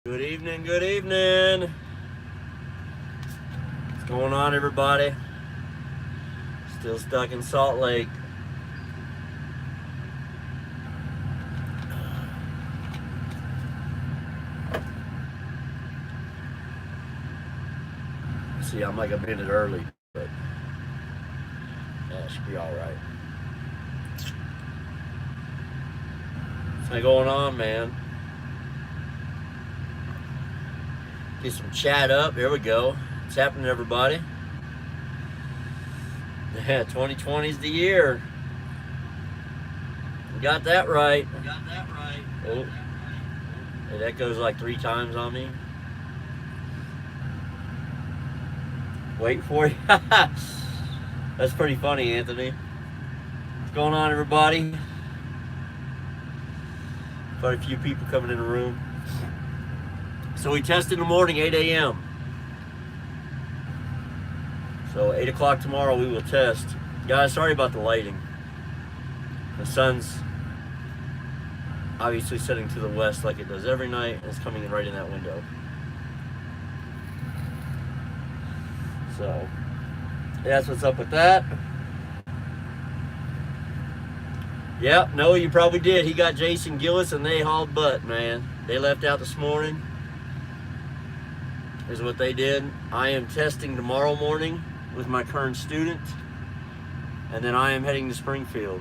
Good evening, good evening. What's going on, everybody? Still stuck in Salt Lake. See, I'm like a minute early, but that should be all right. What's going on, man? Get some chat up. Here we go. What's happening, everybody? Yeah, 2020 is the year. You got that right. Oh, it echoes like 3 times on me. Wait for you. That's pretty funny, Anthony. What's going on, everybody? Quite a few people coming in the room. So we test in the morning, 8 a.m. So 8 o'clock tomorrow we will test. Guys, sorry about the lighting. The sun's obviously setting to the west like it does every night, and it's coming in right in that window. So that's what's up with that. Yep, no, you probably did. He got Jason Gillis and they hauled butt, man. They left out this morning. Here's what they did. I am testing tomorrow morning with my current student, and then I am heading to Springfield.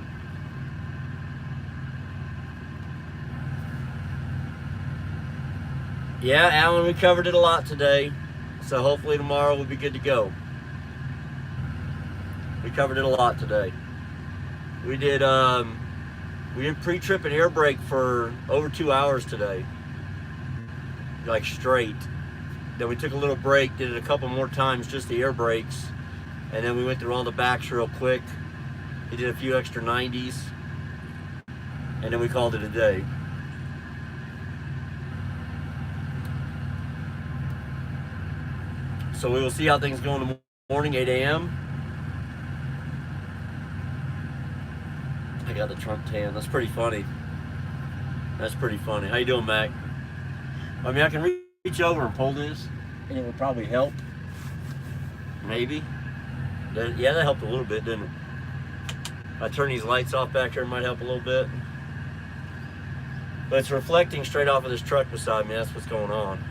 Yeah, Alan, we covered it a lot today, so hopefully tomorrow we'll be good to go. We covered it a lot today. We did pre-trip and air brake for over 2 hours today, like straight. Then we took a little break, did it a couple more times, just the air brakes, and then we went through all the backs real quick. He did a few extra 90s, and then we called it a day. So we will see how things go in the morning, 8 a.m. I got the trunk tan. That's pretty funny. That's pretty funny. How you doing, Mac? I mean, I can reach over and pull this, and it would probably help. Maybe. Yeah, that helped a little bit, didn't it? If I turn these lights off back here, it might help a little bit. But it's reflecting straight off of this truck beside me. That's what's going on.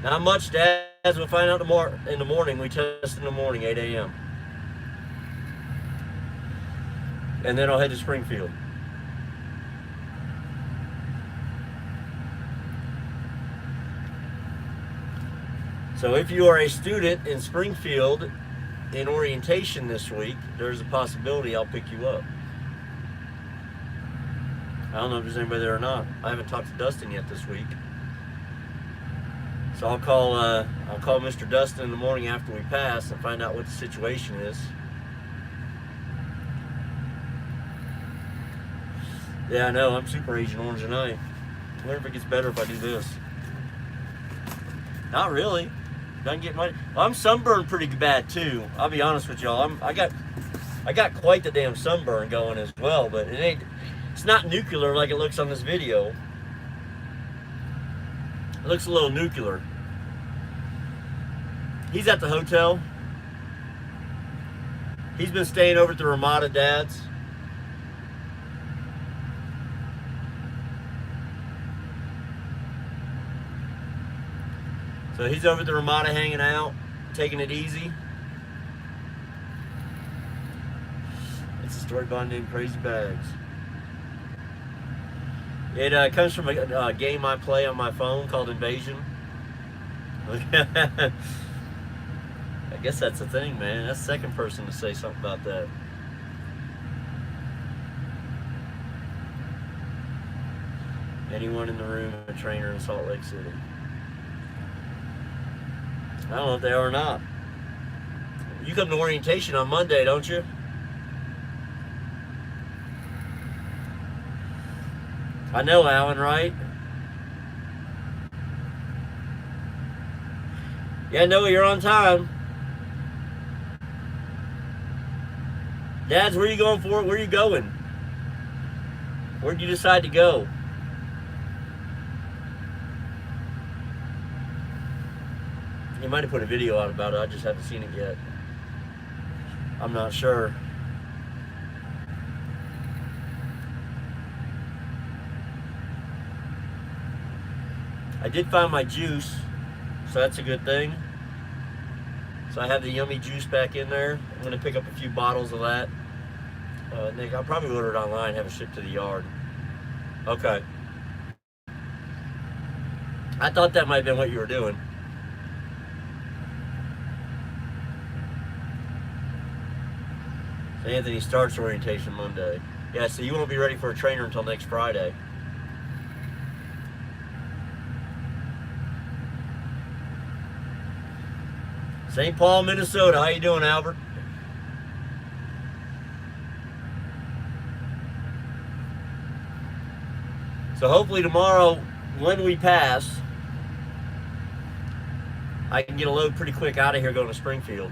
Not much, Dad. We'll find out tomorrow in the morning. We test in the morning, 8 a.m. And then I'll head to Springfield. So if you are a student in Springfield in orientation this week, there's a possibility I'll pick you up. I don't know if there's anybody there or not. I haven't talked to Dustin yet this week. So I'll call Mr. Dustin in the morning after we pass and find out what the situation is. Yeah, I know, I'm super Agent Orange tonight. I wonder if it gets better if I do this. Not really. Doesn't get much. I'm sunburned pretty bad too. I'll be honest with y'all. I got quite the damn sunburn going as well, but it's not nuclear like it looks on this video. It looks a little nuclear. He's at the hotel. He's been staying over at the Ramada Dad's. So he's over at the Ramada hanging out, taking it easy. It's a story bond named Crazy Bags. It comes from a game I play on my phone called Invasion. I guess that's the thing, man. That's the second person to say something about that. Anyone in the room a trainer in Salt Lake City? I don't know if they are or not. You come to orientation on Monday, don't you? I know, Alan, right? Yeah, Noah, you're on time. Dads, where are you going for? Where are you going? Where'd you decide to go? He might have put a video out about it. I just haven't seen it yet. I'm not sure. I did find my juice, so that's a good thing. So I have the yummy juice back in there. I'm going to pick up a few bottles of that. Nick, I'll probably order it online, have it shipped to the yard. Okay. I thought that might have been what you were doing. So Anthony starts orientation Monday. Yeah, so you won't be ready for a trainer until next Friday. St. Paul, Minnesota. How you doing, Albert? So hopefully tomorrow, when we pass, I can get a load pretty quick out of here going to Springfield.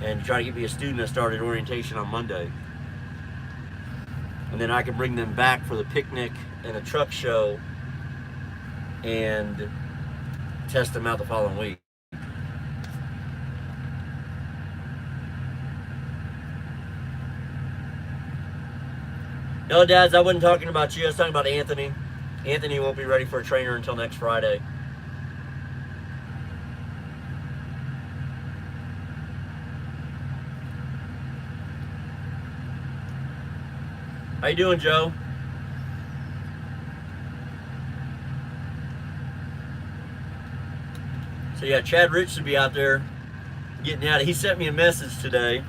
And try to get me a student that started orientation on Monday. And then I can bring them back for the picnic and a truck show and test them out the following week. No, Dads, I wasn't talking about you. I was talking about Anthony. Anthony won't be ready for a trainer until next Friday. How you doing, Joe? So yeah, Chad Rich should be out there getting out. He sent me a message today.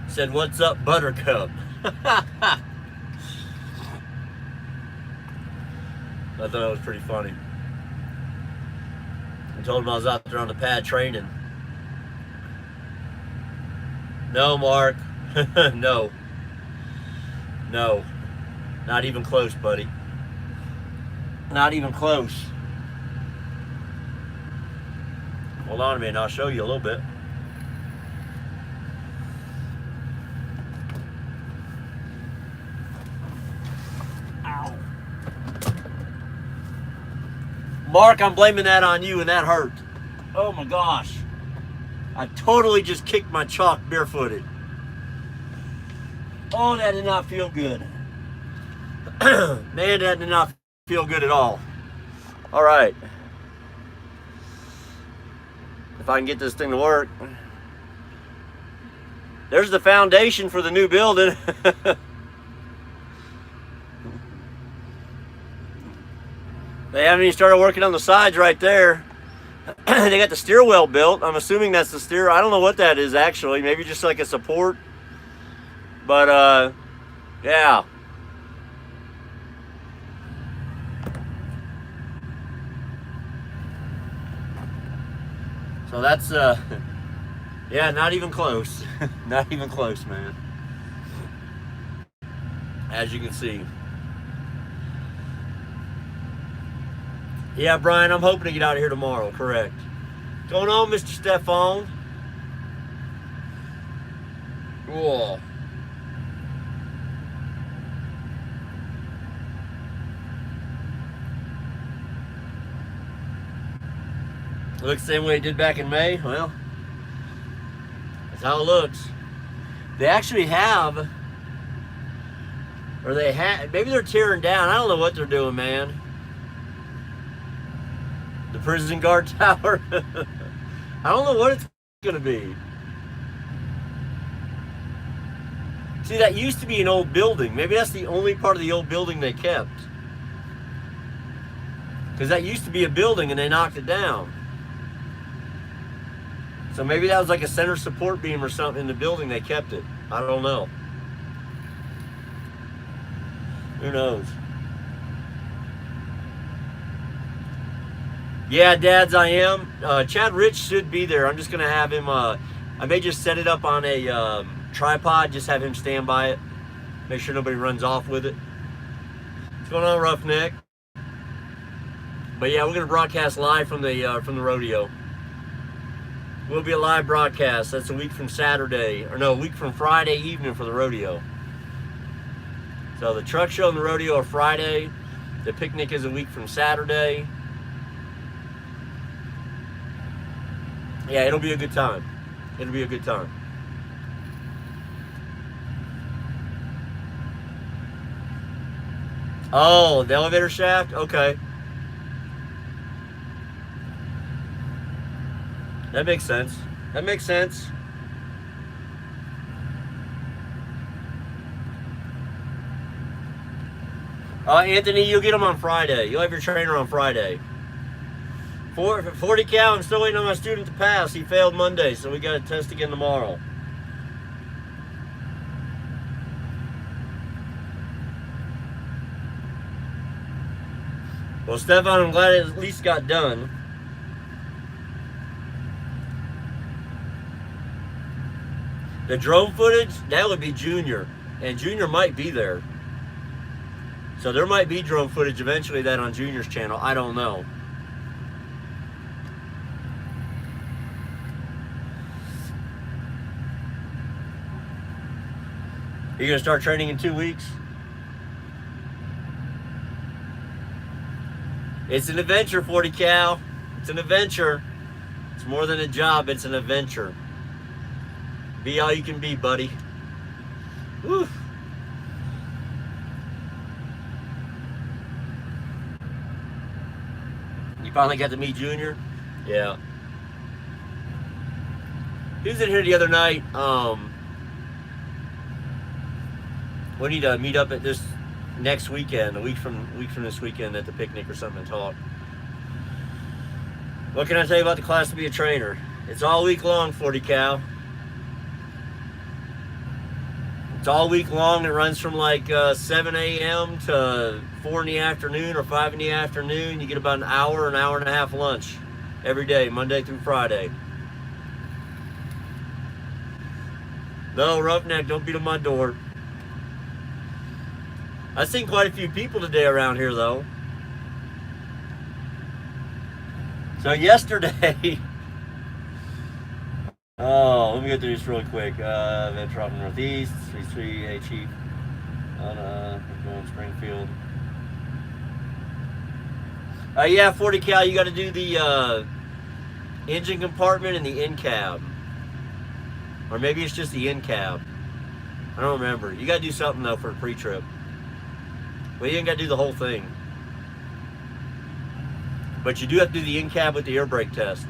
Said, "What's up, Buttercup?" I thought that was pretty funny. I told him I was out there on the pad training. No, Mark. No. No. Not even close, buddy. Not even close. Hold on a minute, I'll show you a little bit. Ow. Mark, I'm blaming that on you, and that hurt. Oh my gosh. I totally just kicked my chalk barefooted. Oh, that did not feel good. Man, that did not feel good at all. All right. If I can get this thing to work. There's the foundation for the new building. They haven't even started working on the sides right there. They got the steer well built. I'm assuming that's the steer. I don't know what that is actually. Maybe just like a support. But, yeah. So that's, yeah, not even close. Not even close, man. As you can see. Yeah, Brian, I'm hoping to get out of here tomorrow, correct. What's going on, Mr. Stefan? Whoa. Looks the same way it did back in May. Well, that's how it looks. They actually have, or they had, maybe they're tearing down. I don't know what they're doing, man. The prison guard tower. I don't know what it's going to be. See, that used to be an old building. Maybe that's the only part of the old building they kept. Because that used to be a building and they knocked it down. So maybe that was like a center support beam or something in the building. They kept it. I don't know. Who knows? Yeah, Dads, I am. Chad Rich should be there. I'm just going to have him, I may just set it up on a tripod, just have him stand by it. Make sure nobody runs off with it. What's going on, Roughneck? But yeah, we're going to broadcast live from the rodeo. Will be a live broadcast. That's a week from Saturday, or no, a week from Friday evening for the rodeo. So the truck show and the rodeo are Friday. The picnic is a week from Saturday. Yeah, it'll be a good time. It'll be a good time. Oh, the elevator shaft? Okay. That makes sense. That makes sense. Anthony, you'll get them on Friday. You'll have your trainer on Friday. 40 cal, I'm still waiting on my student to pass. He failed Monday, so we got to test again tomorrow. Well, Stefan, I'm glad it at least got done. The drone footage, that would be Junior. And Junior might be there. So there might be drone footage eventually that on Junior's channel. I don't know. You're going to start training in 2 weeks? It's an adventure, 40 cal. It's an adventure. It's more than a job, it's an adventure. Be all you can be, buddy. Woo. You finally got to meet Junior? Yeah. He was in here the other night. We need to meet up at this next weekend, a week from this weekend at the picnic or something and talk. What can I tell you about the class to be a trainer? It's all week long, 40 cal. It's all week long. It runs from like 7 a.m. to 4 in the afternoon or 5 in the afternoon. You get about an hour and a half lunch every day, Monday through Friday. No, Roughneck, don't beat on my door. I've seen quite a few people today around here, though. So yesterday, let me go through this really quick. Ventrop Northeast, 33 A Chief, going Springfield. Yeah, 40 cal. You got to do the engine compartment and the in cab, or maybe it's just the in cab. I don't remember. You got to do something though for a pre-trip. Well, you ain't got to do the whole thing. But you do have to do the in-cab with the air brake test.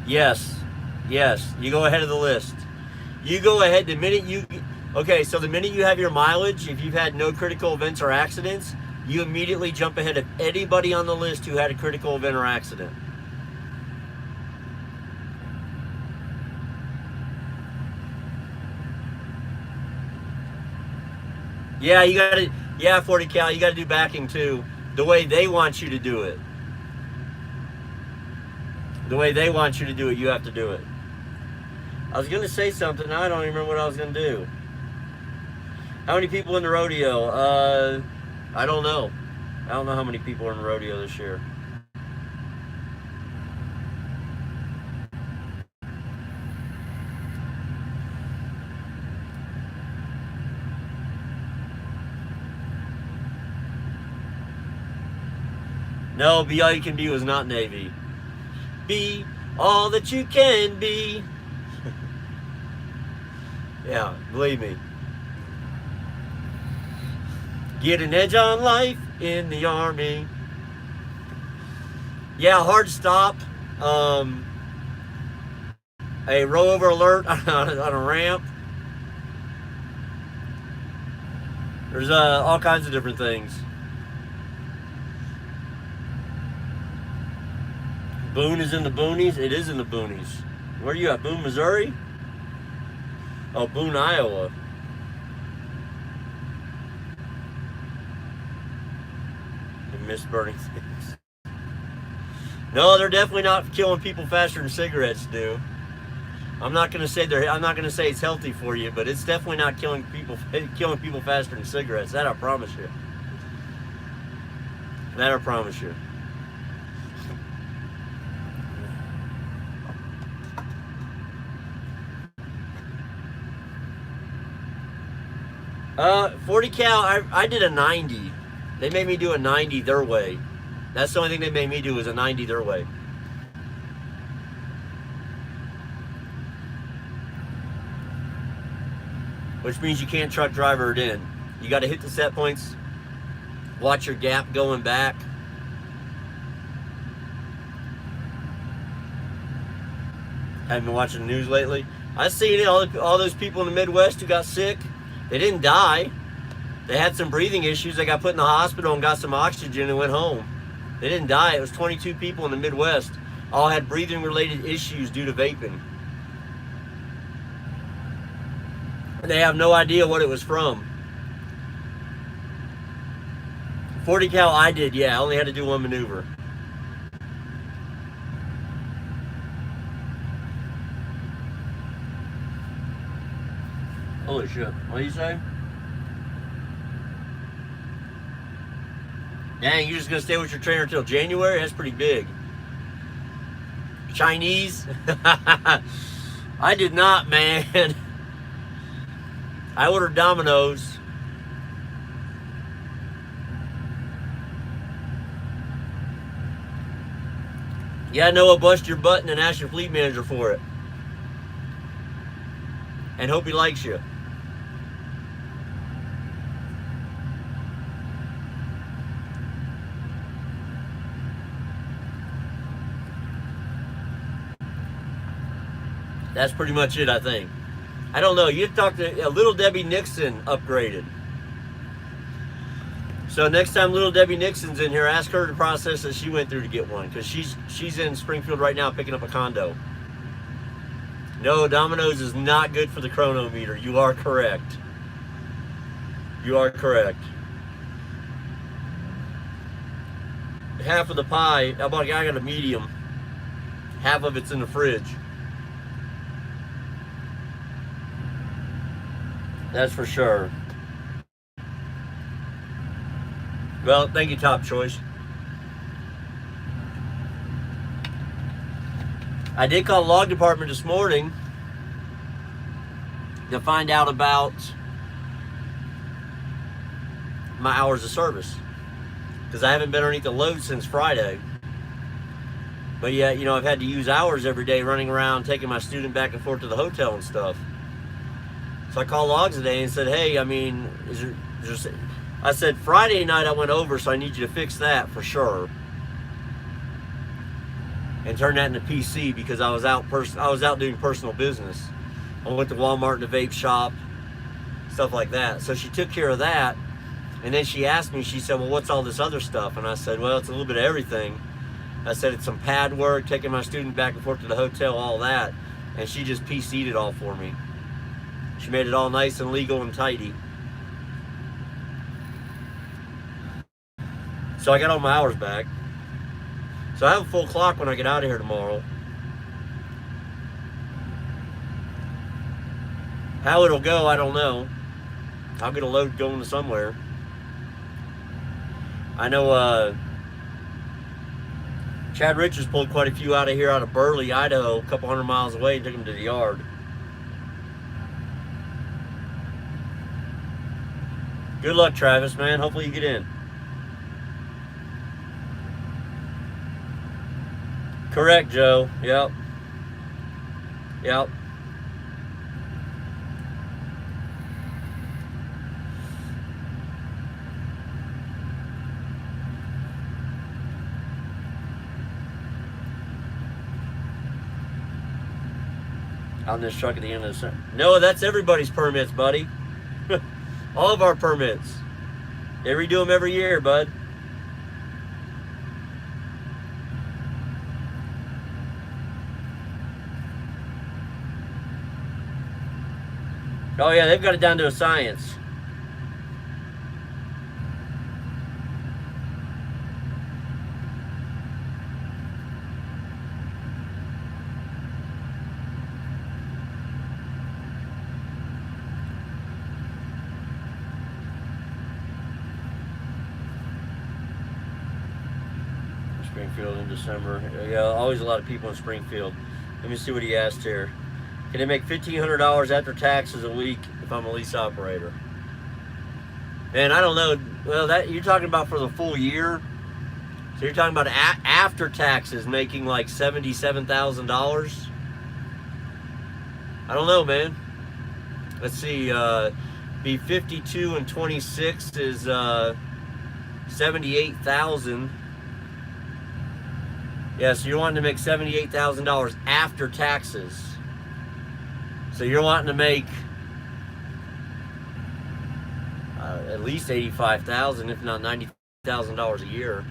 Yes. Yes. You go ahead of the list. You go ahead the minute you... Okay, so the minute you have your mileage, if you've had no critical events or accidents, you immediately jump ahead of anybody on the list who had a critical event or accident. Yeah, you gotta, 40 cal, you gotta do backing too. The way they want you to do it. The way they want you to do it, you have to do it. I was gonna say something, now I don't even remember what I was gonna do. How many people in the rodeo? I don't know. I don't know how many people are in the rodeo this year. No, Be All You Can Be was not Navy. Be all that you can be. Yeah, believe me. Get an edge on life in the Army. Yeah, hard stop. A rollover alert on a ramp. There's all kinds of different things. Boone is in the boonies? It is in the boonies. Where are you at? Boone, Missouri? Oh, Boone, Iowa. You miss burning things. No, they're definitely not killing people faster than cigarettes do. I'm not gonna say it's healthy for you, but it's definitely not killing people faster than cigarettes. That I promise you. That I promise you. 40 cal. I did a 90. They made me do a 90 their way. That's the only thing they made me do was a 90 their way. Which means you can't truck driver it in. You got to hit the set points, watch your gap going back. Haven't been watching the news lately. I seen it, all those people in the Midwest who got sick. They didn't die. They had some breathing issues. They got put in the hospital and got some oxygen and went home. They didn't die. It was 22 people in the Midwest. All had breathing related issues due to vaping. They have no idea what it was from. 40 cal I did, yeah. I only had to do one maneuver. Holy shit. What do you say? Dang, you're just going to stay with your trainer till January? That's pretty big. Chinese? I did not, man. I ordered Domino's. Yeah, Noah, bust your button and ask your fleet manager for it. And hope he likes you. That's pretty much it, I think. I don't know. You talked to Little Debbie Nixon upgraded. So next time Little Debbie Nixon's in here, ask her the process that she went through to get one, because she's in Springfield right now picking up a condo. No, Domino's is not good for the chronometer. You are correct. You are correct. Half of the pie, I got a medium. Half of it's in the fridge. That's for sure. Well, thank you, Top Choice. I did call the log department this morning to find out about my hours of service, because I haven't been underneath the load since Friday. But yeah, you know, I've had to use hours every day running around, taking my student back and forth to the hotel and stuff. So I called logs today and said, hey, I mean, I said Friday night I went over, so I need you to fix that for sure. And turn that into PC, because I was out doing personal business. I went to Walmart and the vape shop, stuff like that. So she took care of that. And then she asked me, she said, well, what's all this other stuff? And I said, well, it's a little bit of everything. I said, it's some pad work, taking my student back and forth to the hotel, all that. And she just PC'd it all for me. She made it all nice and legal and tidy. So I got all my hours back. So I have a full clock when I get out of here tomorrow. How it'll go, I don't know. I'll get a load going to somewhere. I know Chad Richards pulled quite a few out of here, out of Burley, Idaho, a couple 100 miles away, and took them to the yard. Good luck, Travis, man. Hopefully you get in. Correct, Joe. Yep. Yep. On this truck at the end of the summer. No, that's everybody's permits, buddy. All of our permits. They redo them every year, bud. Oh yeah, they've got it down to a science. Springfield in December. Yeah, always a lot of people in Springfield. Let me see what he asked here. Can I make $1,500 after taxes a week if I'm a lease operator? And I don't know. Well, that you're talking about for the full year. So you're talking about after taxes making like $77,000. I don't know, man. Let's see. Be 52 and 26 is 78,000. Yeah, so you're wanting to make $78,000 after taxes. So you're wanting to make at least $85,000, if not $90,000 a year.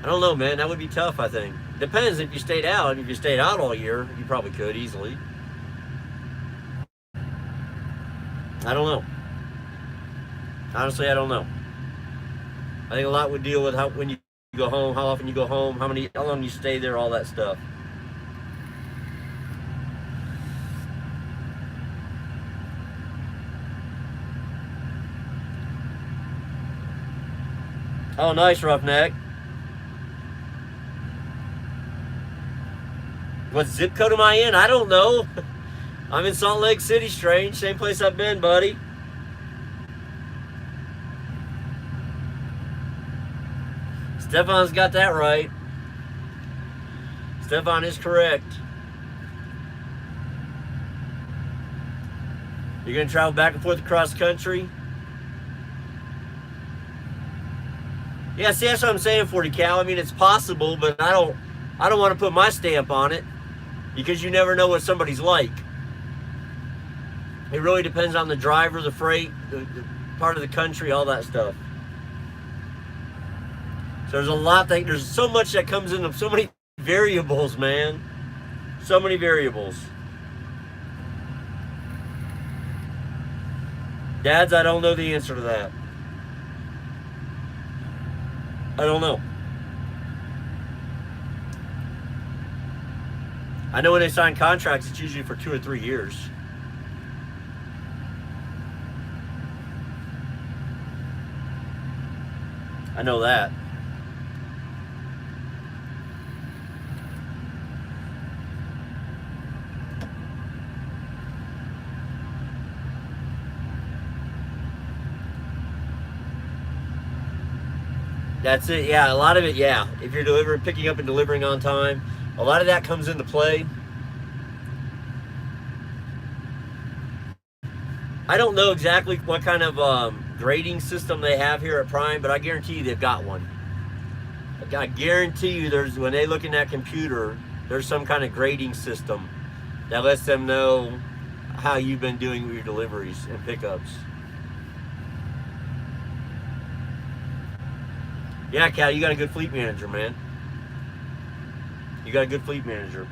I don't know, man. That would be tough, I think. Depends if you stayed out. If you stayed out all year, you probably could easily. I don't know. Honestly, I don't know. I think a lot would deal with when you go home, how often you go home, how long you stay there, all that stuff. Oh, nice, Roughneck. What zip code am I in? I don't know. I'm in Salt Lake City, Strange. Same place I've been, buddy. Stefan's got that right. Stefan is correct. You're going to travel back and forth across the country? Yeah, see, that's what I'm saying, 40 Cal. I mean, it's possible, but I don't want to put my stamp on it because you never know what somebody's like. It really depends on the driver, the freight, the part of the country, all that stuff. So there's so much that comes into so many variables, man. So many variables. Dads, I don't know the answer to that. I don't know. I know when they sign contracts, it's usually for 2 or 3 years. I know that. That's it, yeah. A lot of it, yeah. If you're picking up and delivering on time, a lot of that comes into play. I don't know exactly what kind of grading system they have here at Prime, but I guarantee you they've got one. I guarantee you when they look in that computer, there's some kind of grading system that lets them know how you've been doing with your deliveries and pickups. Yeah, Cal, you got a good fleet manager, man. You got a good fleet manager.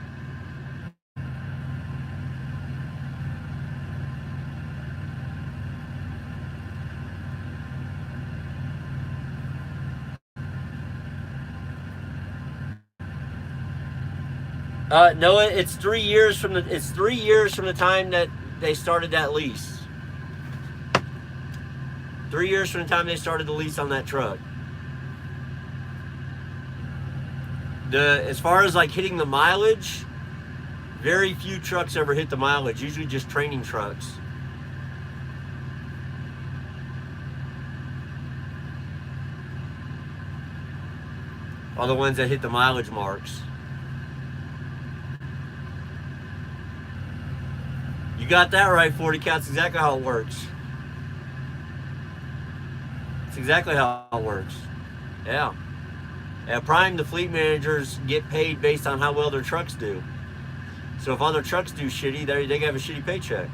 No, it's 3 years from the time that they started that lease. 3 years from the time they started the lease on that truck. As far as like hitting the mileage, very few trucks ever hit the mileage, usually just training trucks. Are the ones that hit the mileage marks. You got that right, 40 Cal. That's exactly how it works. It's exactly how it works. Yeah. At Prime, the fleet managers get paid based on how well their trucks do. So if all their trucks do shitty, they have a shitty paycheck.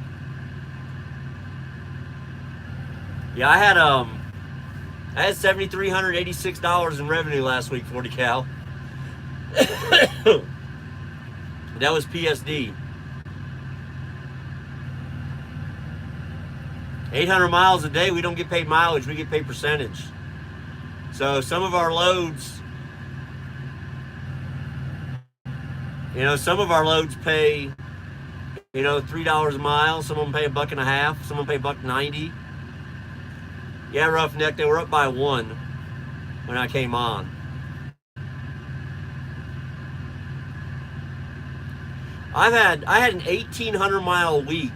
Yeah, I had $7,386 in revenue last week, 40 Cal. That was PSD. 800 miles a day, we don't get paid mileage, we get paid percentage. So some of our loads, some of our loads pay, $3 a mile. Some of them pay $1.50. Some of them pay $1.90. Yeah, Roughneck, they were up by 1 when I came on. I had an 1,800 mile week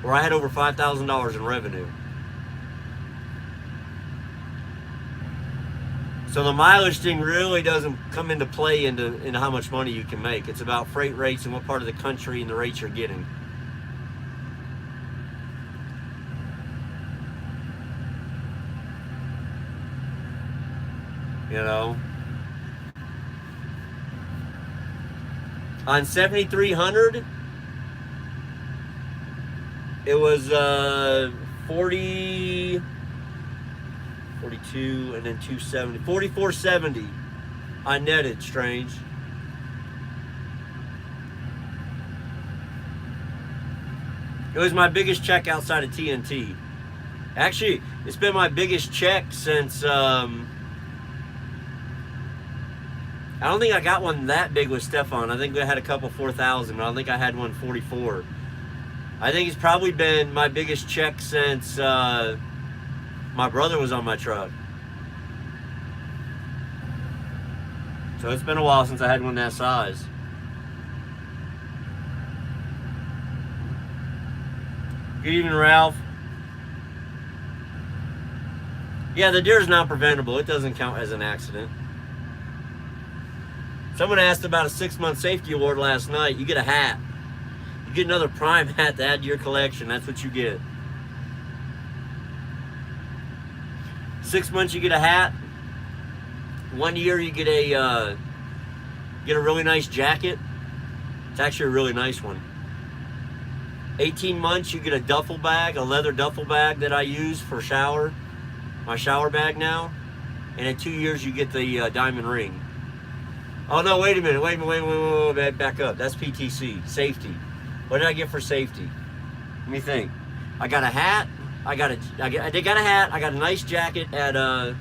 where I had over $5,000 in revenue. So the mileage thing really doesn't come into play into how much money you can make. It's about freight rates and what part of the country and the rates you're getting. You know, on 7,300, it was 40, 42, and then 270, 44.70. I netted, Strange. It was my biggest check outside of TNT. Actually, it's been my biggest check since. I don't think I got one that big with Stefan. I think we had a couple 4,000, but I don't think I had one 44. I think it's probably been my biggest check since my brother was on my truck. So it's been a while since I had one that size. Good evening, Ralph. Yeah, the deer is not preventable. It doesn't count as an accident. Someone asked about a 6-month safety award last night. You get a hat. You get another Prime hat to add to your collection. That's what you get. 6 months you get a hat. 1 year you get a really nice jacket. It's actually a really nice one. 18 months you get a duffel bag, a leather duffel bag that I use for shower. My shower bag now. And in 2 years you get the diamond ring. Oh no, wait a minute, wait, back up. That's PTC, safety. What did I get for safety? Let me think. I got a hat, I got a hat, I got a nice jacket at, I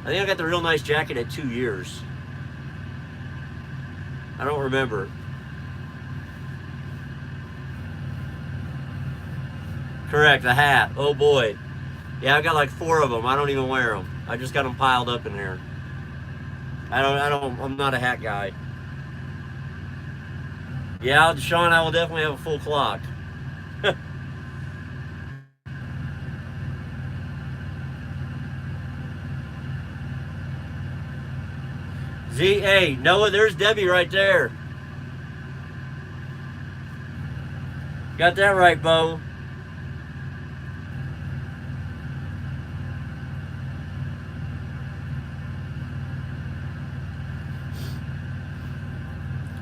think I got the real nice jacket at 2 years. I don't remember. Correct, a hat, oh boy. Yeah, I got like 4 of them, I don't even wear them. I just got them piled up in there. I'm not a hat guy. Yeah, Sean, I will definitely have a full clock. ZA, Noah, there's Debbie right there. Got that right, Bo.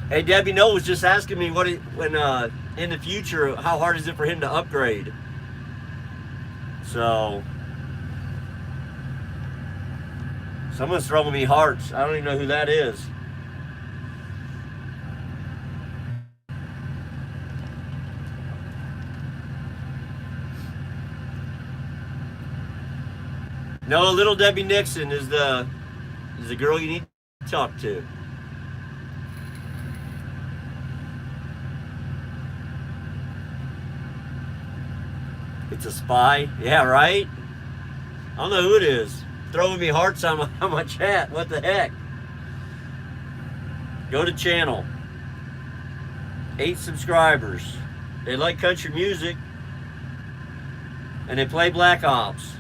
Hey, Debbie, Noah was just asking me in the future, how hard is it for him to upgrade? So, someone's throwing me hearts. I don't even know who that is. No, little Debbie Nixon is the girl you need to talk to. It's a spy? Yeah, right? I don't know who it is. Throwing me hearts on my chat. What the heck? Go to channel. 8 subscribers. They like country music. And they play Black Ops.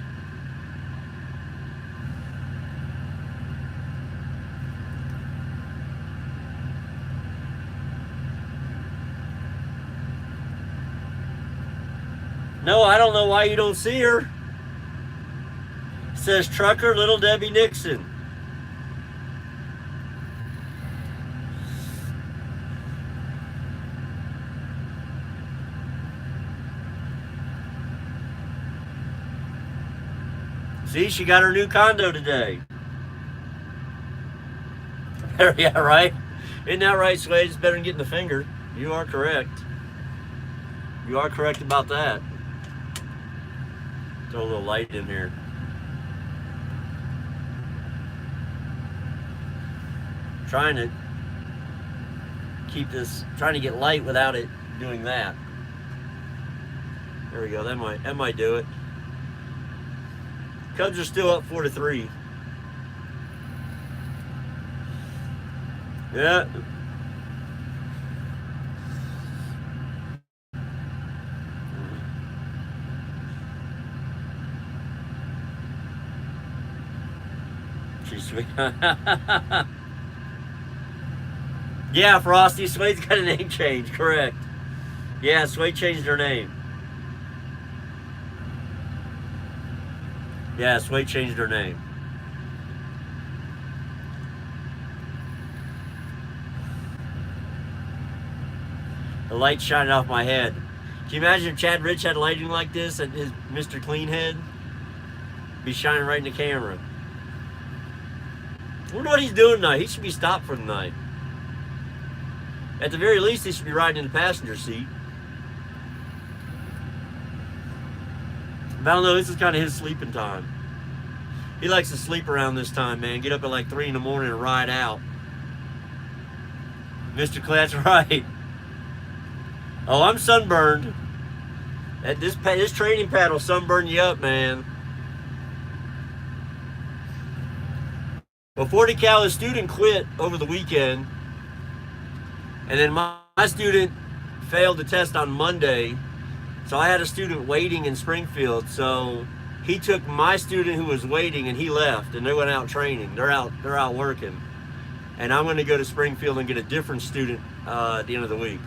No, I don't know why you don't see her. It says trucker Little Debbie Nixon. See, she got her new condo today. Yeah, right? Isn't that right, Swade? It's better than getting the finger. You are correct. You are correct about that. Throw a little light in here. Trying to get light without it doing that. There we go. That might do it. Cubs are still up 4-3. Yeah. She's sweet. Yeah, Frosty. Swade's got a name change, correct. Yeah, Swade changed her name. Yeah, Swade changed her name. The light's shining off my head. Can you imagine if Chad Rich had lighting like this at his Mr. Clean head? Be shining right in the camera. I wonder what he's doing tonight. He should be stopped for the night. At the very least, he should be riding in the passenger seat. But I don't know, this is kind of his sleeping time. He likes to sleep around this time, man. Get up at like 3 in the morning and ride out. Mr. Clay, that's right. Oh, I'm sunburned. This training pad will sunburn you up, man. Well, 40 Cal, his student quit over the weekend. And then my student failed the test on Monday. So I had a student waiting in Springfield. So he took my student who was waiting and he left and they went out training. They're out working. And I'm going to go to Springfield and get a different student at the end of the week.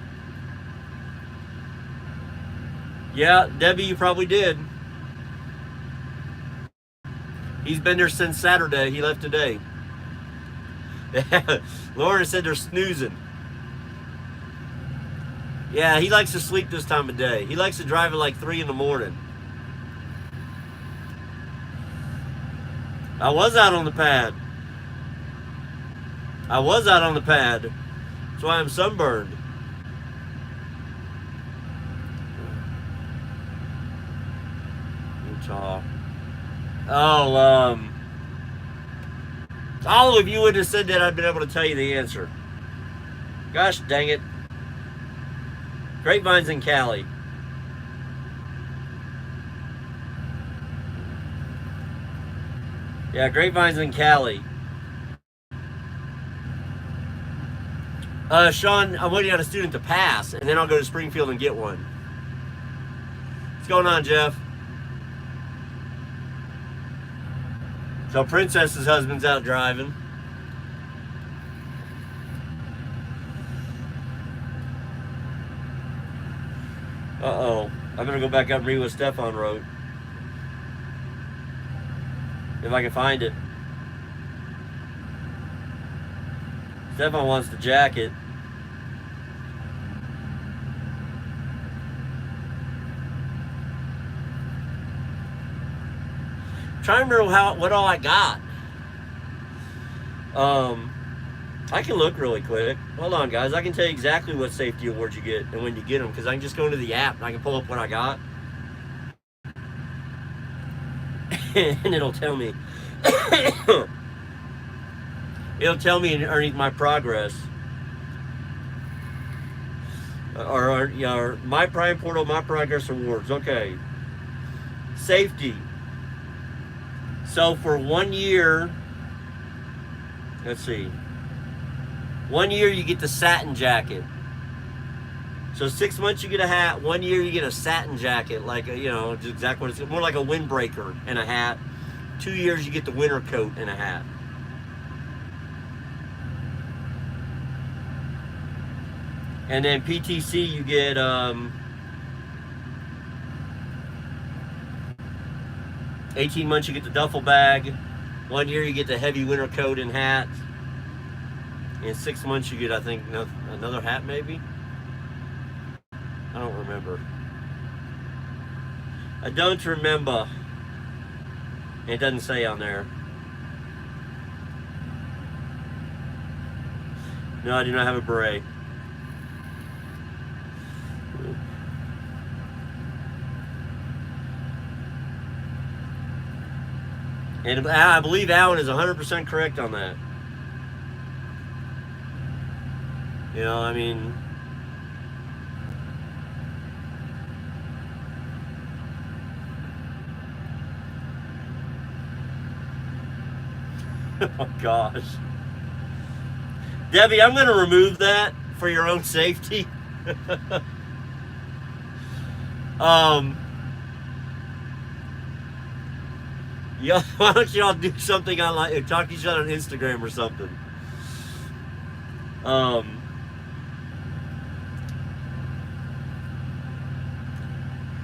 Yeah, Debbie, you probably did. He's been there since Saturday. He left today. Lauren said they're snoozing. Yeah, he likes to sleep this time of day. He likes to drive at like 3 in the morning. I was out on the pad. That's why I'm sunburned. Utah. Oh, all of you would have said that, I'd been able to tell you the answer. Gosh dang it. Grapevine's in Cali. Yeah, Grapevine's in Cali. Sean, I'm waiting on a student to pass, and then I'll go to Springfield and get one. What's going on, Jeff? So Princess's husband's out driving. Uh-oh. I better go back up and read what Stefan wrote. If I can find it. Stefan wants the jacket. Trying to remember what all I got. I can look really quick. Hold on, guys. I can tell you exactly what safety awards you get and when you get them, because I can just go into the app and I can pull up what I got. And it'll tell me. It'll tell me underneath my progress. Or my Prime Portal, my progress awards. Okay. Safety. So for 1 year, let's see. 1 year you get the satin jacket. So 6 months you get a hat. 1 year you get a satin jacket, like just exactly what it's more like a windbreaker and a hat. 2 years you get the winter coat and a hat. And then PTC you get 18 months you get the duffel bag. 1 year you get the heavy winter coat and hat. In 6 months you get, I think, another hat maybe? I don't remember. I don't remember. It doesn't say on there. No, I do not have a beret. And I believe Alan is 100% correct on that. I mean... Oh, gosh. Debbie, I'm going to remove that for your own safety. Yeah, why don't y'all do something online? Talk to each other on Instagram or something.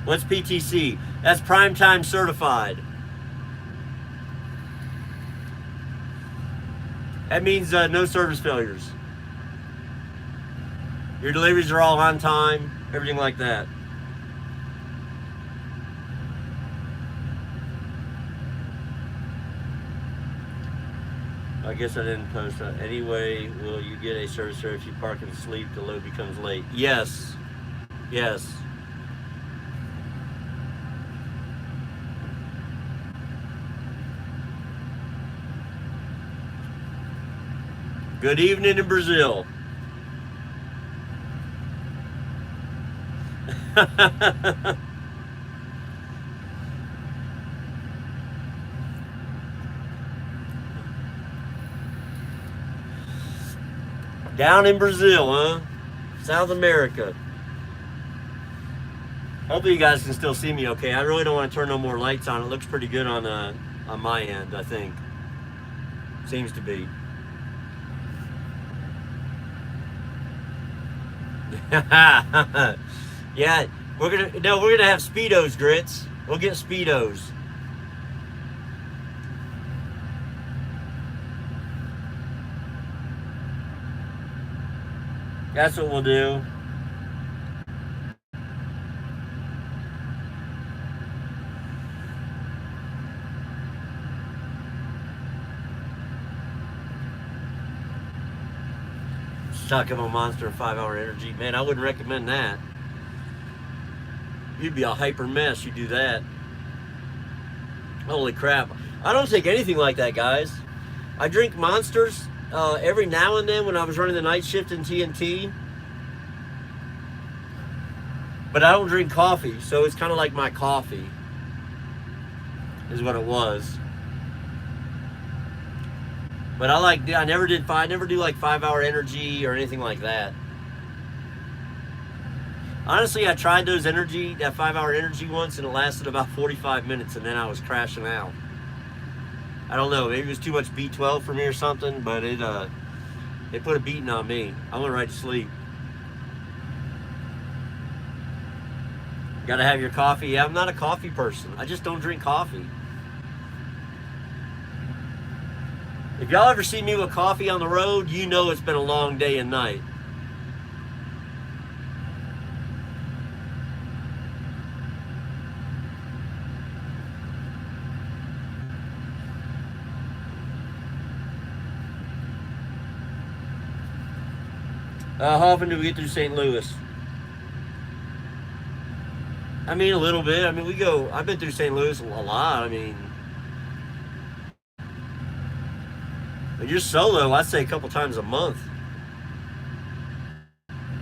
What's PTC? That's Prime Time Certified. That means no service failures. Your deliveries are all on time, everything like that. I guess I didn't post that. Anyway, will you get a service error if you park and sleep? The load becomes late. Yes. Yes. Good evening in Brazil. Down in Brazil, huh? South America. Hopefully you guys can still see me okay. I really don't want to turn no more lights on. It looks pretty good on my end, I think. Seems to be. Yeah, we're gonna have Speedos, Grits. We'll get Speedos. That's what we'll do. Stock up a Monster and 5-hour energy. Man, I wouldn't recommend that. You'd be a hyper mess. You do that. Holy crap. I don't take anything like that, guys. I drink Monsters every now and then when I was running the night shift in TNT. But I don't drink coffee, so it's kind of like my coffee is what it was. But I never do like 5-hour energy or anything like that. Honestly, I tried that 5-hour energy once, and it lasted about 45 minutes, and then I was crashing out. I don't know, maybe it was too much B12 for me or something, but it put a beating on me. I went right to sleep. Gotta have your coffee. Yeah, I'm not a coffee person. I just don't drink coffee. If y'all ever see me with coffee on the road, you know it's been a long day and night. How often do we get through St. Louis? I mean, a little bit. I mean, I've been through St. Louis a lot. I mean, but you're solo, I'd say a couple times a month.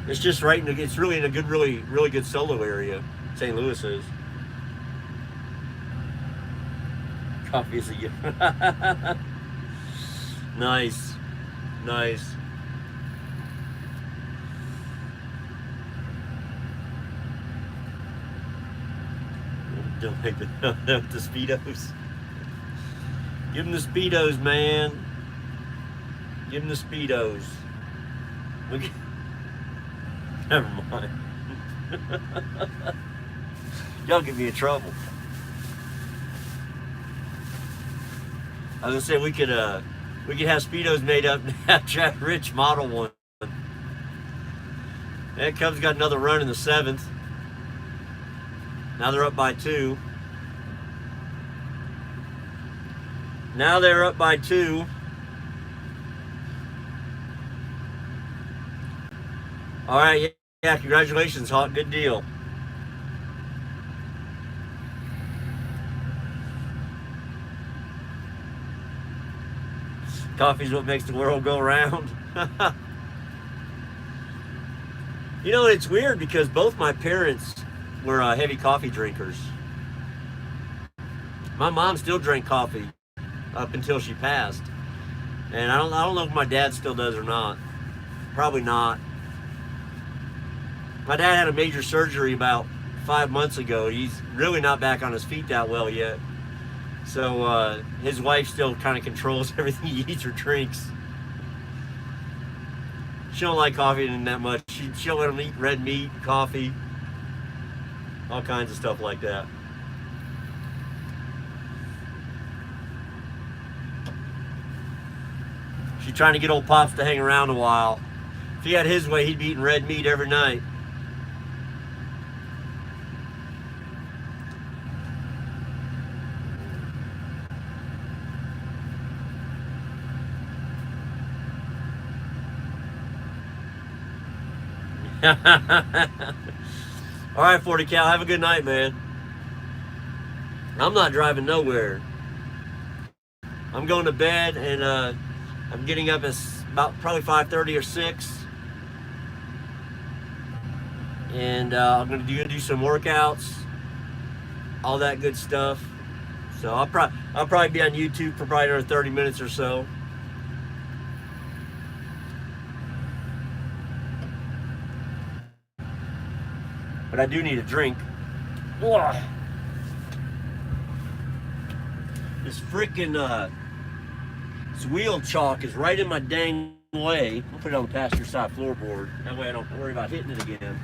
It's just it's really in a good, really good solo area. St. Louis is. Coffee is a gift. Nice. Nice. Don't make the Speedos. Give them the Speedos, man. Give them the Speedos. Look. Never mind. Y'all get me in trouble. I was gonna say we could have Speedos made up and have Jack Rich model one. And Cubs got another run in the 7th. Now they're up by 2. Now they're up by 2. All right, yeah, congratulations, Hawk. Good deal. Coffee's what makes the world go round. You know, it's weird because both my parents were heavy coffee drinkers. My mom still drank coffee up until she passed, and I don't know if my dad still does or not. Probably not. My dad had a major surgery about 5 months ago. He's really not back on his feet that well yet. So his wife still kind of controls everything he eats or drinks. She don't like coffee that much. She don't let him eat red meat, coffee, all kinds of stuff like that. She's trying to get old Pops to hang around a while. If he had his way, he'd be eating red meat every night. All right, 40 Cal, have a good night, man. I'm not driving nowhere. I'm going to bed, and I'm getting up at about probably 5:30 or 6. And I'm going to do some workouts, all that good stuff. So I'll probably be on YouTube for probably another 30 minutes or so. But I do need a drink. Ugh. This freaking this wheel chalk is right in my dang way. I'll put it on the passenger side floorboard. That way I don't worry about hitting it again.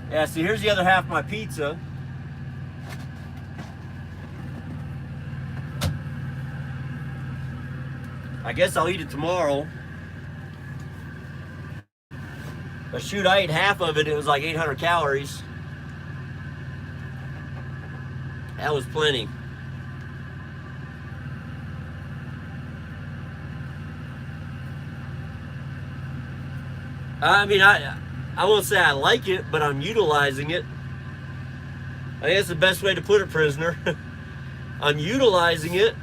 Yeah, see, here's the other half of my pizza. I guess I'll eat it tomorrow. But shoot, I ate half of it. It was like 800 calories. That was plenty. I mean, I won't say I like it, but I'm utilizing it. I think that's the best way to put it, prisoner. I'm utilizing it.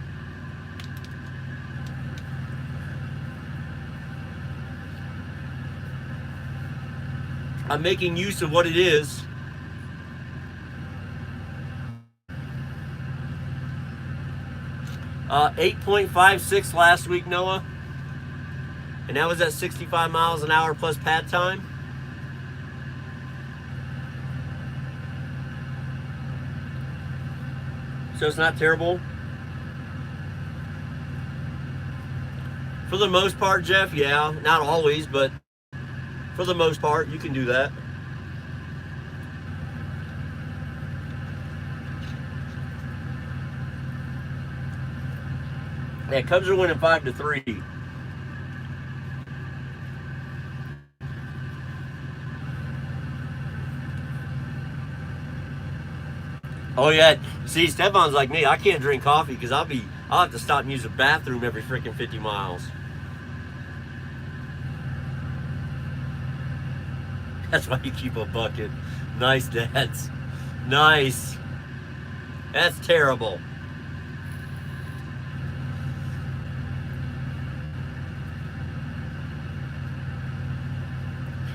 I'm making use of what it is. Uh, 8.56 last week, Noah. And that was at 65 miles an hour plus pad time. So it's not terrible. For the most part, Jeff, yeah. Not always, but for the most part, you can do that. Yeah, Cubs are winning 5-3. Oh yeah, see, Stefan's like me. I can't drink coffee because I'll have to stop and use the bathroom every freaking 50 miles. That's why you keep a bucket. Nice, dads. Nice. That's terrible.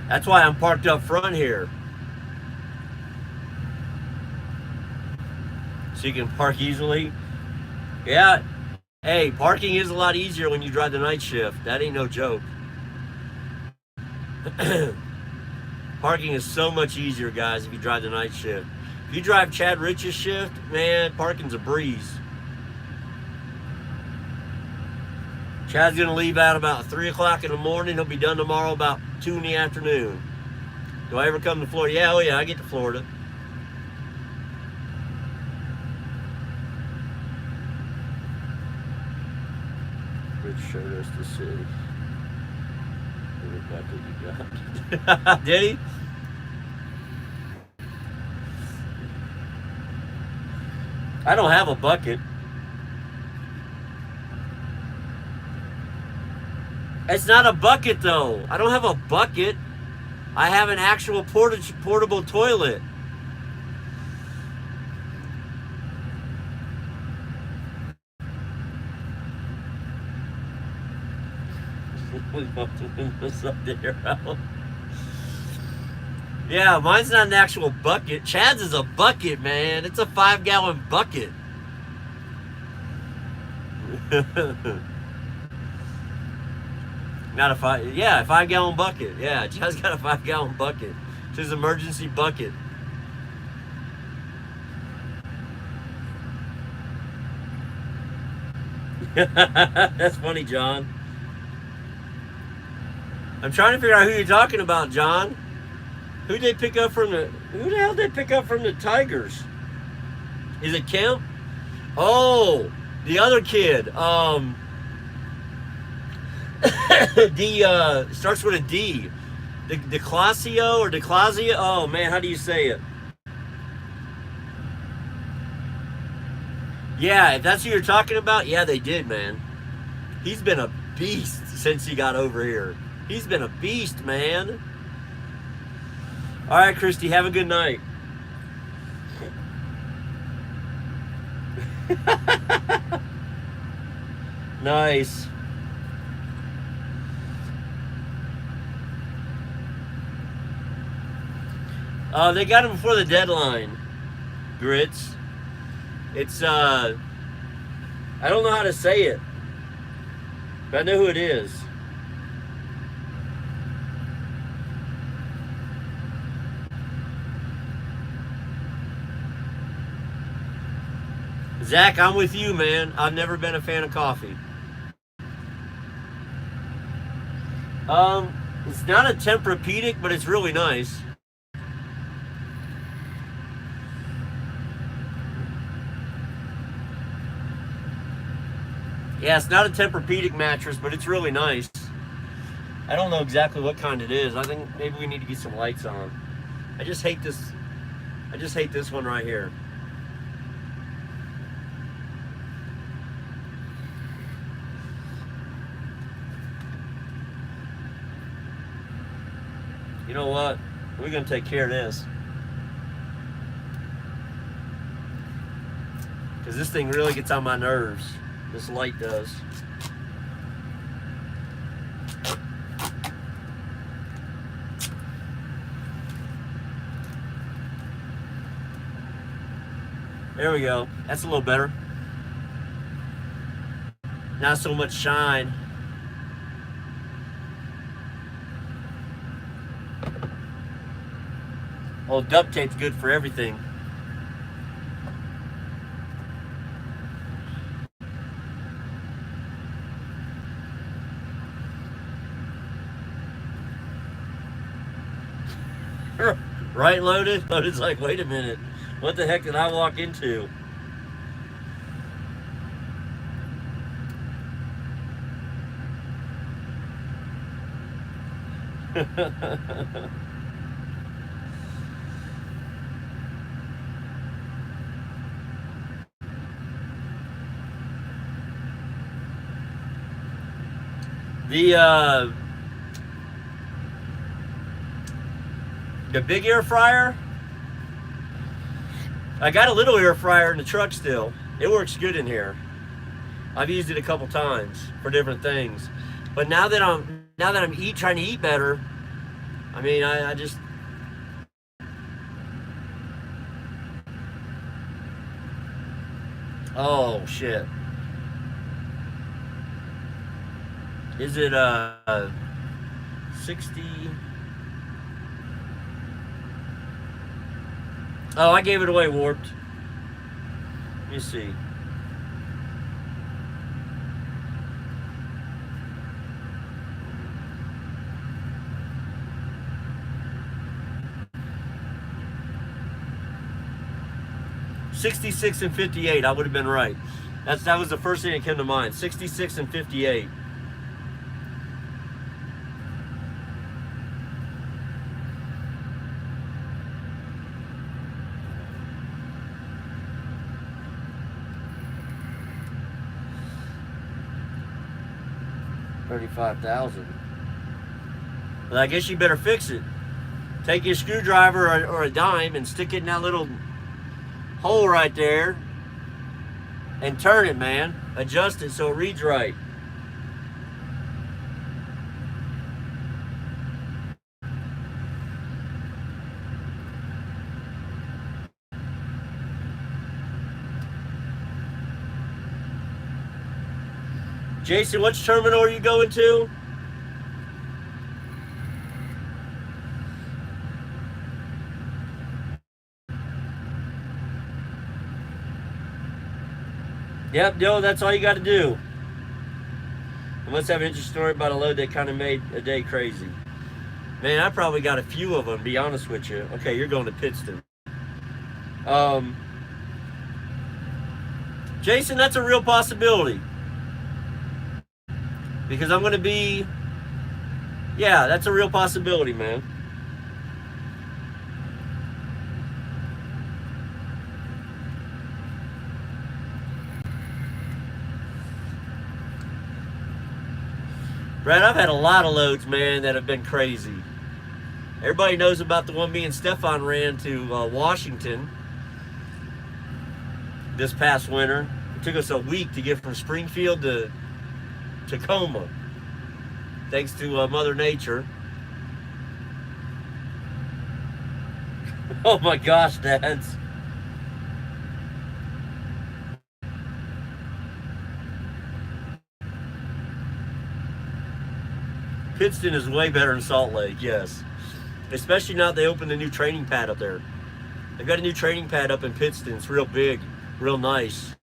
That's why I'm parked up front here. So you can park easily. Yeah. Hey, parking is a lot easier when you drive the night shift. That ain't no joke. Parking is so much easier, guys, if you drive the night shift. If you drive Chad Rich's shift, man, parking's a breeze. Chad's going to leave out about 3 o'clock in the morning. He'll be done tomorrow about 2 in the afternoon. Do I ever come to Florida? Yeah, oh yeah, I get to Florida. Rich showed us the city. What bucket you got? Did he? I don't have a bucket. It's not a bucket though. I don't have a bucket. I have an actual portable toilet. Yeah, mine's not an actual bucket. Chad's is a bucket, man. It's a 5-gallon bucket. Not a 5-gallon bucket. Yeah, Chad's got a 5-gallon bucket. It's his emergency bucket. That's funny, John. I'm trying to figure out who you're talking about, John. Who the hell did they pick up from the Tigers? Is it Kemp? Oh, the other kid. Starts with a D. DeClasio or DeClasio? Oh man, how do you say it? Yeah, if that's who you're talking about, yeah, they did, man. He's been a beast since he got over here. He's been a beast, man. All right, Christy, have a good night. Nice. They got him before the deadline, Grits. It's, I don't know how to say it, but I know who it is. Zach, I'm with you, man. I've never been a fan of coffee. It's not a Tempur-Pedic, but it's really nice. Yeah, it's not a Tempur-Pedic mattress, but it's really nice. I don't know exactly what kind it is. I think maybe we need to get some lights on. I just hate this one right here. You know what? We're gonna take care of this. Because this thing really gets on my nerves. This light does. There we go. That's a little better. Not so much shine. Well, duct tape's good for everything. Right, Loaded? Loaded's like, wait a minute. What the heck did I walk into? The big air fryer, I got a little air fryer in the truck still. It works good in here. I've used it a couple times for different things. But now that I'm trying to eat better, I mean, I just oh shit. Is it 60? Oh, I gave it away warped. Let me see. $66 and $58. I would have been right. That was the first thing that came to mind. $66 and $58. $35,000. Well, I guess you better fix it. Take your screwdriver or a dime and stick it in that little hole right there and turn it, man. Adjust it so it reads right. Jason, which terminal are you going to? Yep, Joe, that's all you got to do. I must have an interesting story about a load that kind of made a day crazy. Man, I probably got a few of them, to be honest with you. Okay, you're going to Pittston. Jason, that's a real possibility. Because I'm going to be... Yeah, that's a real possibility, man. Brad, I've had a lot of loads, man, that have been crazy. Everybody knows about the one me and Stefan ran to Washington this past winter. It took us a week to get from Springfield to Tacoma, thanks to Mother Nature. Oh my gosh, dads. Pittston is way better than Salt Lake, yes. Especially now that they opened a new training pad up there. They've got a new training pad up in Pittston. It's real big, real nice.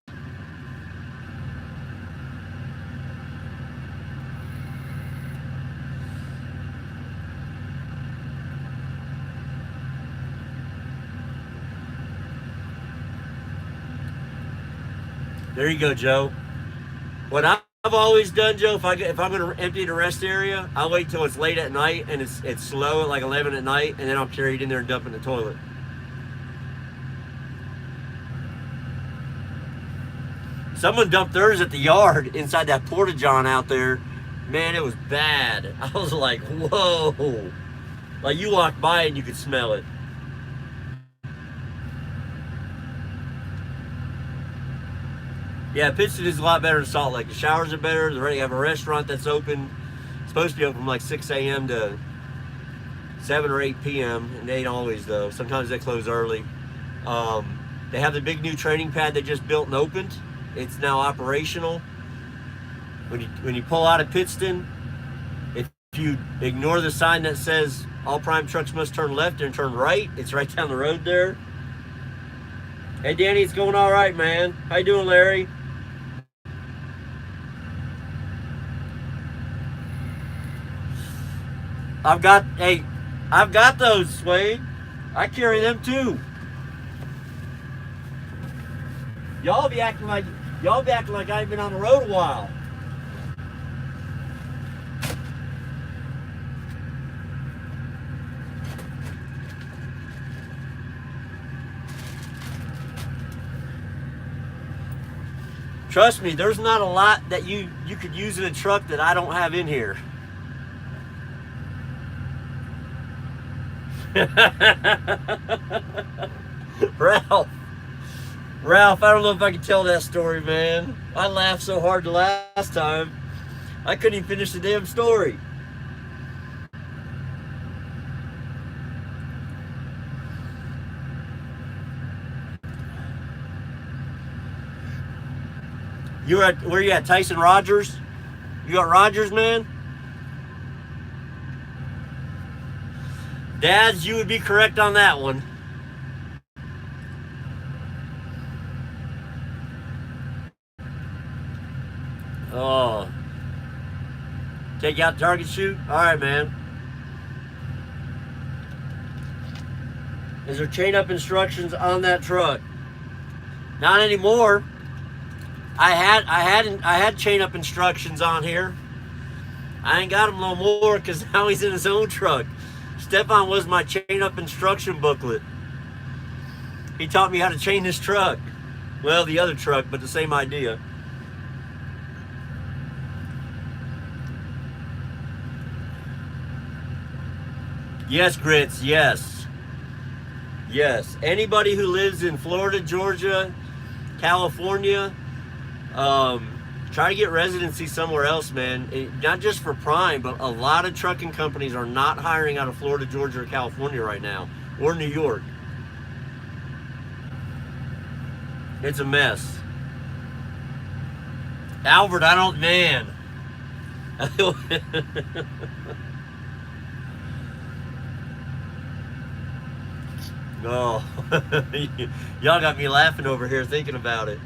There you go, Joe. What I've always done, Joe, if I'm going to empty the rest area, I'll wait till it's late at night and it's slow at like 11 at night, and then I'll carry it in there and dump it in the toilet. Someone dumped theirs at the yard inside that porta-john out there. Man, it was bad. I was like, whoa. Like, you walked by and you could smell it. Yeah, Pittston is a lot better than Salt Lake. The showers are better. They already have a restaurant that's open. It's supposed to be open from like 6 a.m. to 7 or 8 p.m. And they ain't always, though. Sometimes they close early. They have the big new training pad they just built and opened. It's now operational. When you pull out of Pittston, if you ignore the sign that says all prime trucks must turn left and turn right, it's right down the road there. Hey, Danny, it's going all right, man. How you doing, Larry? I've got those, Wade. I carry them too. Y'all be acting like I ain't been on the road a while. Trust me, there's not a lot that you could use in a truck that I don't have in here. Ralph, I don't know if I can tell that story, man. I laughed so hard the last time, I couldn't even finish the damn story. Where you at, Tyson Rogers? You got Rogers, man? Dads, you would be correct on that one. Oh. Take you out to target shoot? Alright, man. Is there chain up instructions on that truck? Not anymore. I had chain up instructions on here. I ain't got them no more because now he's in his own truck. Stefan was my chain up instruction booklet. He taught me how to chain this truck. Well, the other truck, but the same idea. Yes, Grits, yes. Yes. Anybody who lives in Florida, Georgia, California, try to get residency somewhere else, man. Not just for Prime, but a lot of trucking companies are not hiring out of Florida, Georgia, or California right now, or New York. It's a mess. Albert, I don't, man. No. Y'all got me laughing over here thinking about it.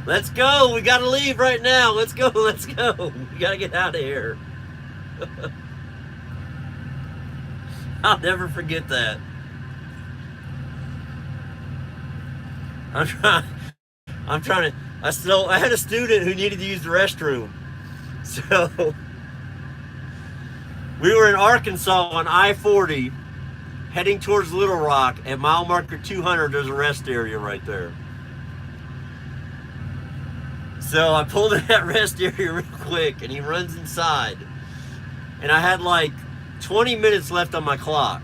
Let's go. We got to leave right now. Let's go. Let's go. We got to get out of here. I'll never forget that. I'm trying to, I had a student who needed to use the restroom. So we were in Arkansas on I-40 heading towards Little Rock. At mile marker 200, there's a rest area right there. So I pulled in that rest area real quick, and he runs inside. And I had like 20 minutes left on my clock.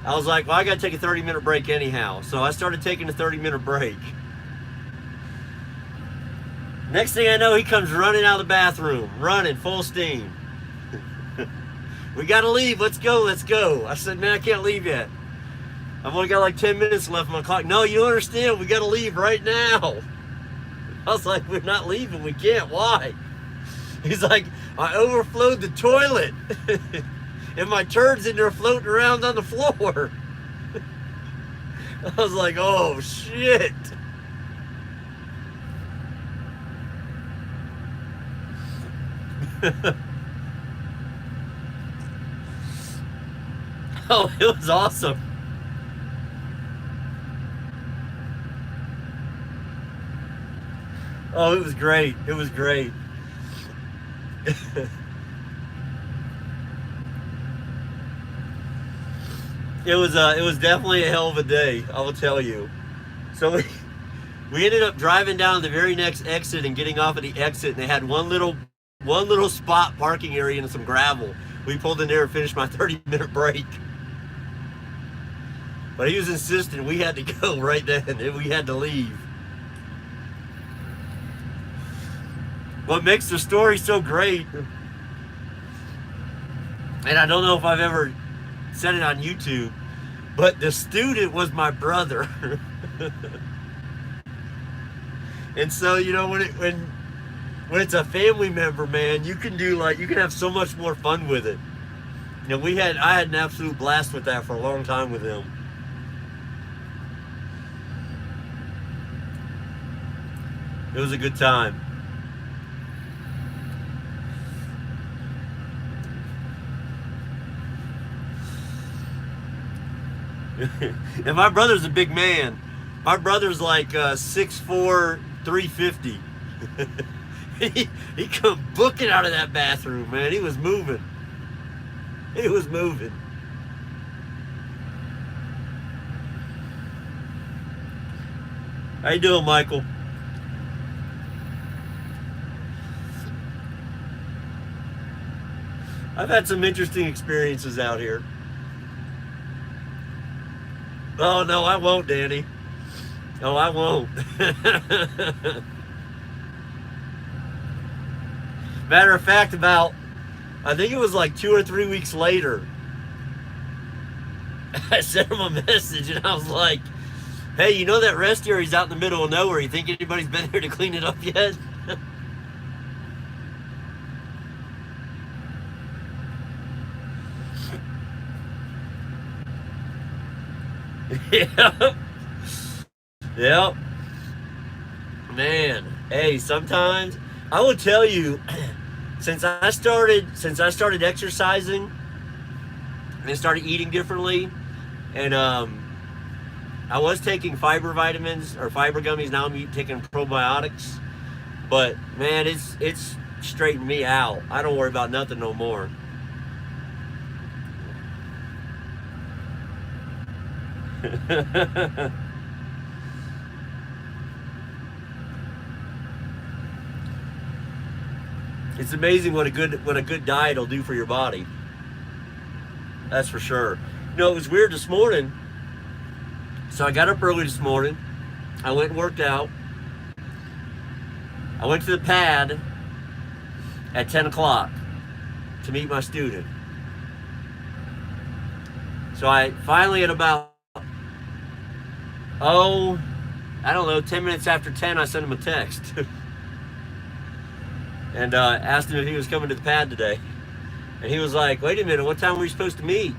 I was like, well, I got to take a 30-minute break anyhow. So I started taking a 30-minute break. Next thing I know, he comes running out of the bathroom, running full steam. We got to leave. Let's go. Let's go. I said, man, I can't leave yet. I've only got like 10 minutes left on my clock. No, you don't understand. We got to leave right now. I was like, we're not leaving. We can't. Why? He's like, I overflowed the toilet. And my turd's in there floating around on the floor. I was like, oh, shit. Oh, it was awesome. Oh, it was great. It was great. It was definitely a hell of a day, I will tell you. So we ended up driving down the very next exit and getting off at the exit, and they had one little spot parking area and some gravel. We pulled in there and finished my 30-minute break. But he was insistent we had to go right then. We had to leave. What makes the story so great, and I don't know if I've ever said it on YouTube, but the student was my brother. And so, you know, when it's a family member, man, you can have so much more fun with it. You know, I had an absolute blast with that for a long time with him. It was a good time. And my brother's a big man. My brother's like 6'4", 350. He come booking out of that bathroom, man. He was moving. He was moving. How you doing, Michael? I've had some interesting experiences out here. Oh, no, I won't, Danny. Oh, I won't. Matter of fact, I think it was like 2 or 3 weeks later, I sent him a message and I was like, hey, you know that rest area's out in the middle of nowhere. You think anybody's been there to clean it up yet? Yep. Yep. Man, hey, sometimes I will tell you, since I started exercising and started eating differently, and I was taking fiber vitamins or fiber gummies. Now I'm taking probiotics, but man, it's straightened me out. I don't worry about nothing no more. It's amazing what a good diet will do for your body. That's for sure. You know, it was weird this morning. So I got up early this morning. I went and worked out. I went to the pad at 10 o'clock to meet my student. So I finally at about, I don't know, 10 minutes after 10, I sent him a text. And asked him if he was coming to the pad today. And he was like, wait a minute, what time were we supposed to meet?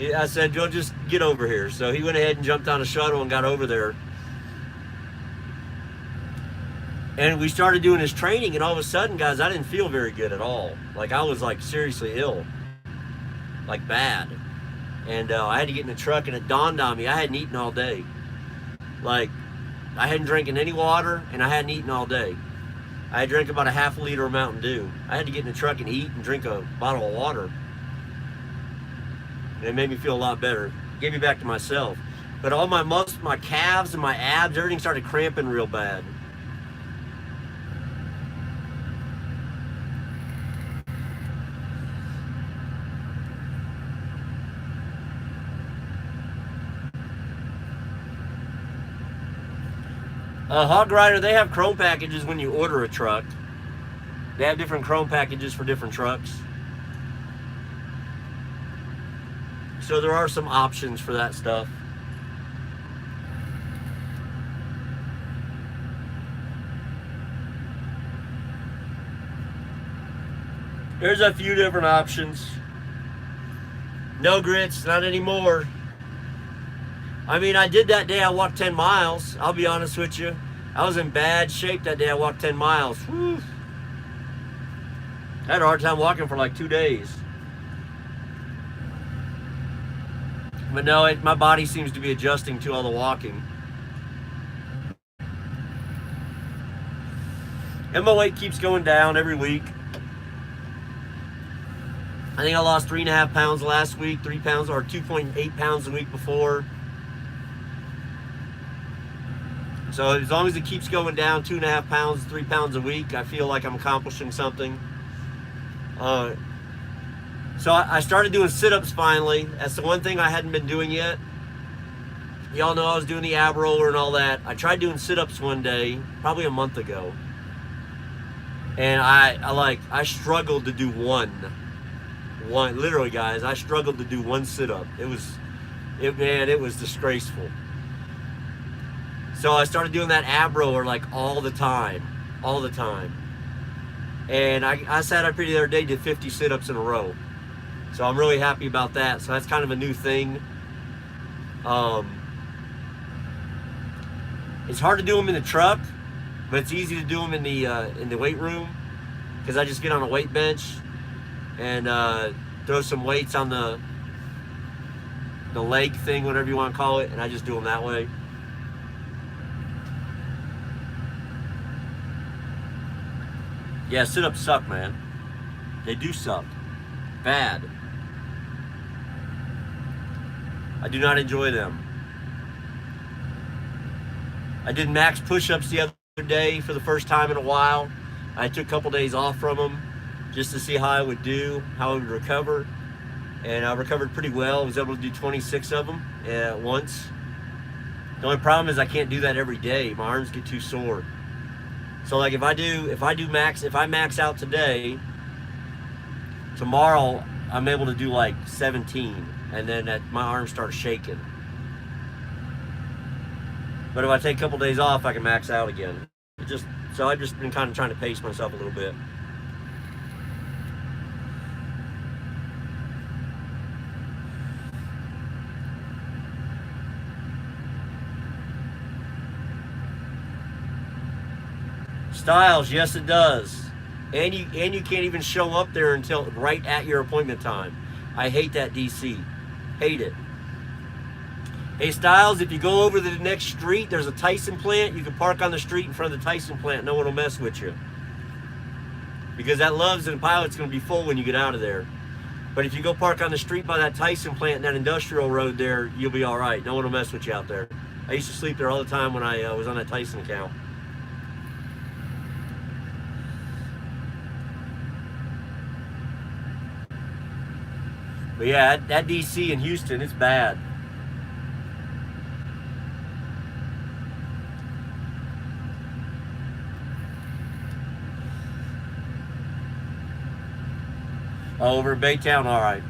I said, "You'll just get over here." So he went ahead and jumped on a shuttle and got over there. And we started doing his training, and all of a sudden, guys, I didn't feel very good at all. Like, I was, like, seriously ill. Like, bad. And I had to get in the truck, and it dawned on me, I hadn't eaten all day. Like, I hadn't drinking any water, and I hadn't eaten all day. I had drank about a half a liter of Mountain Dew. I had to get in the truck and eat and drink a bottle of water. And it made me feel a lot better. It gave me back to myself. But all my muscles, my calves and my abs, everything started cramping real bad. Hog Rider, they have chrome packages when you order a truck. They have different chrome packages for different trucks. So there are some options for that stuff. There's a few different options. No grits, not anymore. I mean, I did that day, I walked 10 miles. I'll be honest with you. I was in bad shape that day, I walked 10 miles. Whew. I had a hard time walking for like 2 days. But no, my body seems to be adjusting to all the walking. And my weight keeps going down every week. I think I lost 3.5 pounds last week, 3 pounds, or 2.8 pounds the week before. So as long as it keeps going down 2.5 pounds, 3 pounds a week, I feel like I'm accomplishing something. So I started doing sit-ups finally. That's the one thing I hadn't been doing yet. Y'all know I was doing the ab roller and all that. I tried doing sit-ups one day, probably a month ago. And I struggled to do one. Literally, guys, I struggled to do one sit-up. It was disgraceful. So I started doing that ab roller like all the time. And I sat up here the other day, did 50 sit-ups in a row. So I'm really happy about that. So that's kind of a new thing. It's hard to do them in the truck, but it's easy to do them in the weight room, because I just get on a weight bench and throw some weights on the leg thing, whatever you want to call it, and I just do them that way. Yeah, sit-ups suck, man. They do suck. Bad. I do not enjoy them. I did max push-ups the other day for the first time in a while. I took a couple days off from them just to see how I would do, how I would recover. And I recovered pretty well. I was able to do 26 of them at once. The only problem is I can't do that every day. My arms get too sore. So like if I max out today, tomorrow I'm able to do like 17, and then my arms start shaking. But if I take a couple days off, I can max out again. So I've just been kind of trying to pace myself a little bit. Styles, yes it does. And you can't even show up there until right at your appointment time. I hate that, DC. Hate it. Hey Styles, if you go over to the next street, there's a Tyson plant. You can park on the street in front of the Tyson plant. No one will mess with you. Because that Loves and Pilot's going to be full when you get out of there. But if you go park on the street by that Tyson plant and that industrial road there, you'll be all right. No one will mess with you out there. I used to sleep there all the time when I was on that Tyson account. But yeah, that DC in Houston, it's bad. Over in Baytown, all right.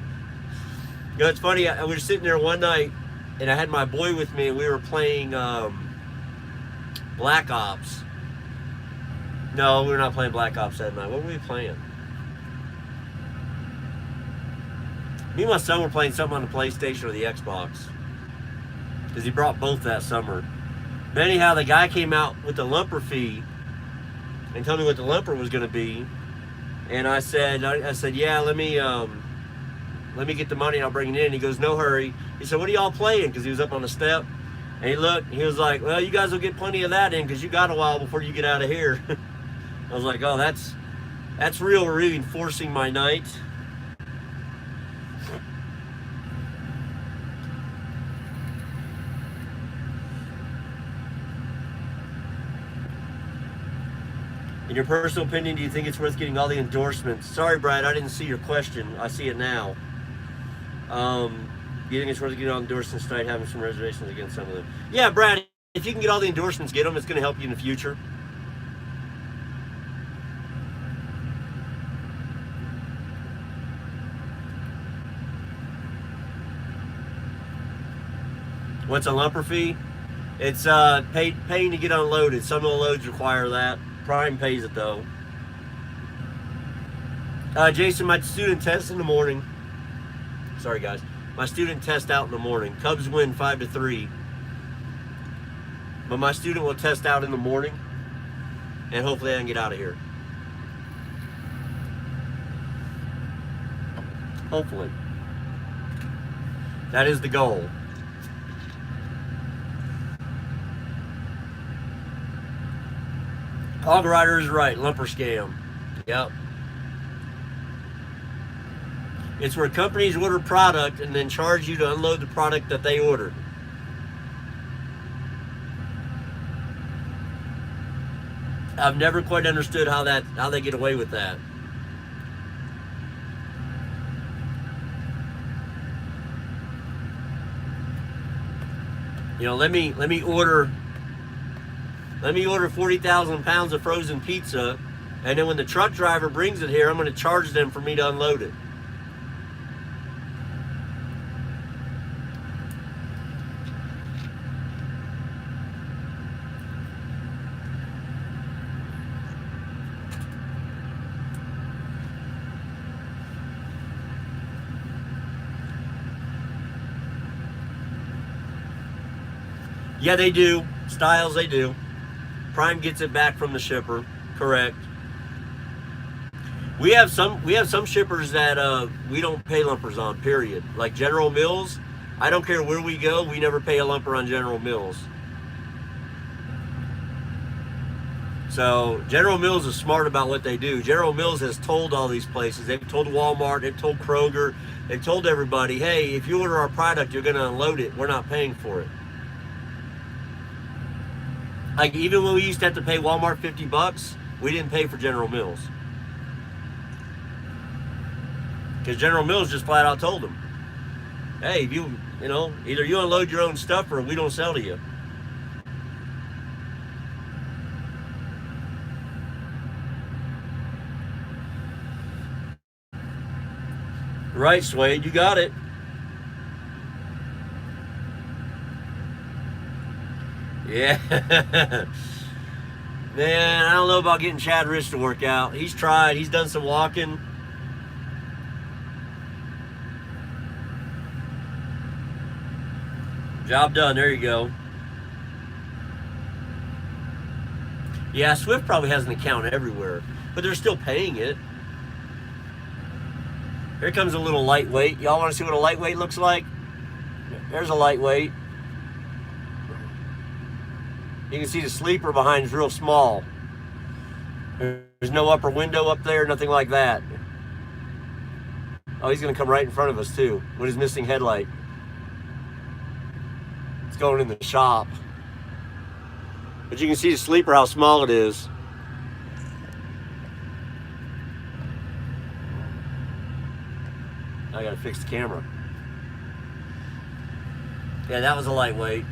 You know, it's funny, I was sitting there one night, and I had my boy with me, and we were playing Black Ops. No, we were not playing Black Ops that night. What were we playing? Me and my son were playing something on the PlayStation or the Xbox. Because he brought both that summer. But anyhow, the guy came out with the lumper fee and told me what the lumper was going to be. And I said, yeah, let me get the money and I'll bring it in. He goes, no hurry. He said, what are y'all playing? Because he was up on the step. And he looked, he was like, well, you guys will get plenty of that in because you got a while before you get out of here. I was like, oh, that's real reinforcing my night. In your personal opinion, do you think it's worth getting all the endorsements? Sorry, Brad, I didn't see your question. I see it now. Do you think it's worth getting all the endorsements tonight, having some reservations against some of them? Yeah, Brad, if you can get all the endorsements, get them. It's going to help you in the future. What's a lumper fee? It's paying to get unloaded. Some of the loads require that. Prime pays it though. Jason, my student tests in the morning. Sorry guys. My student test out in the morning. Cubs win 5-3. But my student will test out in the morning. And hopefully I can get out of here. Hopefully. That is the goal. Hog Rider is right. Lumper scam. Yep. It's where companies order product and then charge you to unload the product that they ordered. I've never quite understood how they get away with that. You know, let me order 40,000 pounds of frozen pizza, and then when the truck driver brings it here, I'm going to charge them for me to unload it. Yeah, they do. Styles, they do. Prime gets it back from the shipper. Correct. We have some shippers that we don't pay lumpers on, period. Like General Mills, I don't care where we go, we never pay a lumper on General Mills. So General Mills is smart about what they do. General Mills has told all these places. They've told Walmart, they've told Kroger, they've told everybody, hey, if you order our product, you're going to unload it. We're not paying for it. Like even when we used to have to pay Walmart $50, we didn't pay for General Mills. Because General Mills just flat out told them, hey, if you know, either you unload your own stuff or we don't sell to you. Right, Swade, you got it. Yeah. Man, I don't know about getting Chad Rich to work out. He's tried. He's done some walking. Job done. There you go. Yeah, Swift probably has an account everywhere, but they're still paying it. Here comes a little lightweight. Y'all want to see what a lightweight looks like? There's a lightweight. You can see the sleeper behind is real small. There's no upper window up there, nothing like that. Oh, he's going to come right in front of us too, with his missing headlight. It's going in the shop. But you can see the sleeper, how small it is. I got to fix the camera. Yeah, that was a lightweight.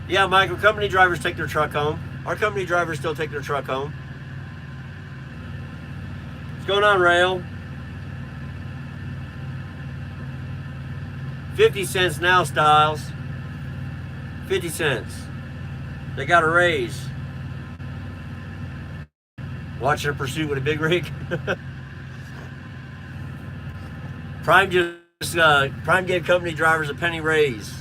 Yeah, Michael, company drivers take their truck home. Our company drivers still take their truck home. What's going on, Rail? 50 cents now, Styles. 50 cents. They got a raise. Watching a pursuit with a big rig. Prime gave company drivers a penny raise.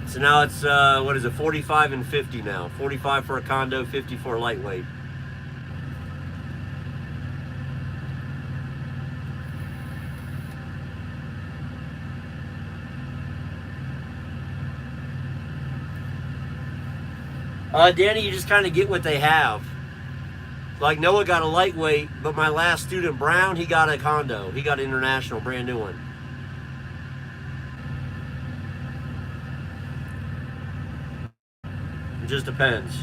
So now it's what is it? 45 and 50 now. 45 for a condo, 50 for a lightweight. Danny, you just kind of get what they have. Like Noah got a lightweight, but my last student, Brown, he got a condo. He got an international, brand new one. It just depends.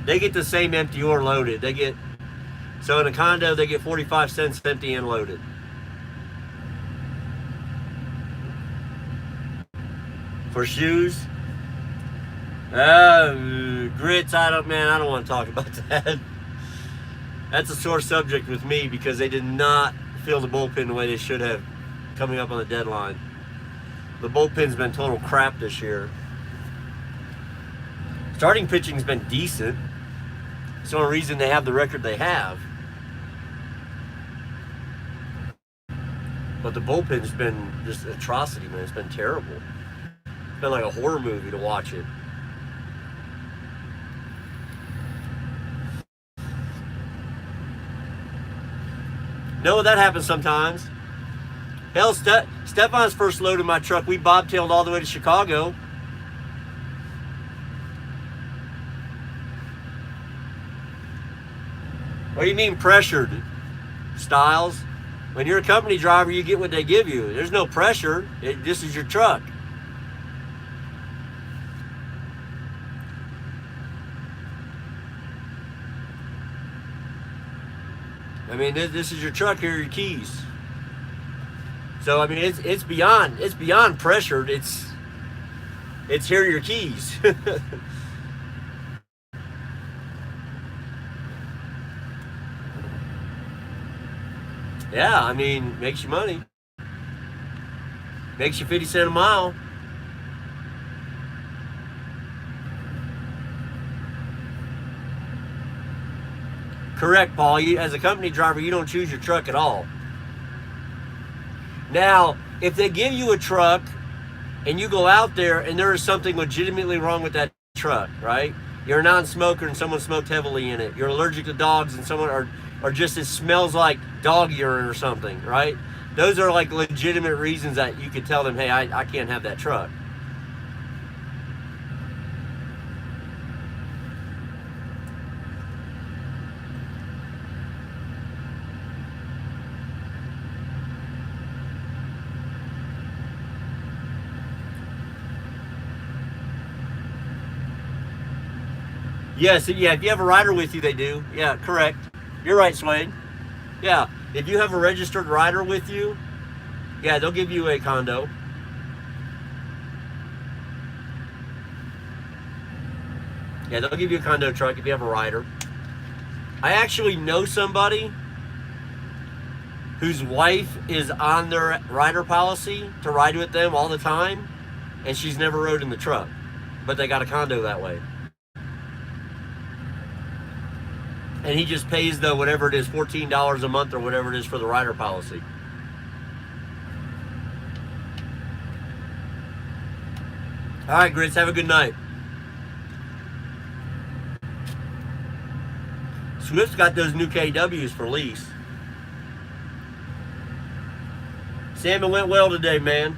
They get the same empty or loaded. So in a condo, they get 45 cents empty and loaded. For shoes, grits, I don't want to talk about that. That's a sore subject with me because they did not fill the bullpen the way they should have coming up on the deadline. The bullpen's been total crap this year. Starting pitching's been decent. It's the only reason they have the record they have. But the bullpen's been just atrocity, man. It's been terrible. It's been like a horror movie to watch it. No, that happens sometimes. Hell, Stefan's first load in my truck, we bobtailed all the way to Chicago. What do you mean pressured, Styles? When you're a company driver, you get what they give you. There's no pressure. This is your truck. I mean, this is your truck. Here are your keys. So I mean, it's beyond pressured. It's here are your keys. Yeah, I mean, makes you money. Makes you 50 cents a mile. Correct, Paul. As a company driver, you don't choose your truck at all. Now, if they give you a truck and you go out there and there is something legitimately wrong with that truck, right? You're a non-smoker and someone smoked heavily in it. You're allergic to dogs and someone or just it smells like dog urine or something, right? Those are like legitimate reasons that you could tell them, hey, I can't have that truck. Yes, yeah, if you have a rider with you, they do. Yeah, correct. You're right, Swain. Yeah, if you have a registered rider with you, yeah, they'll give you a condo. Yeah, they'll give you a condo truck if you have a rider. I actually know somebody whose wife is on their rider policy to ride with them all the time, and she's never rode in the truck, but they got a condo that way. And he just pays the whatever it is, $14 a month or whatever it is for the rider policy. All right, Grits, have a good night. Swift's got those new KWs for lease. Salmon went well today, man.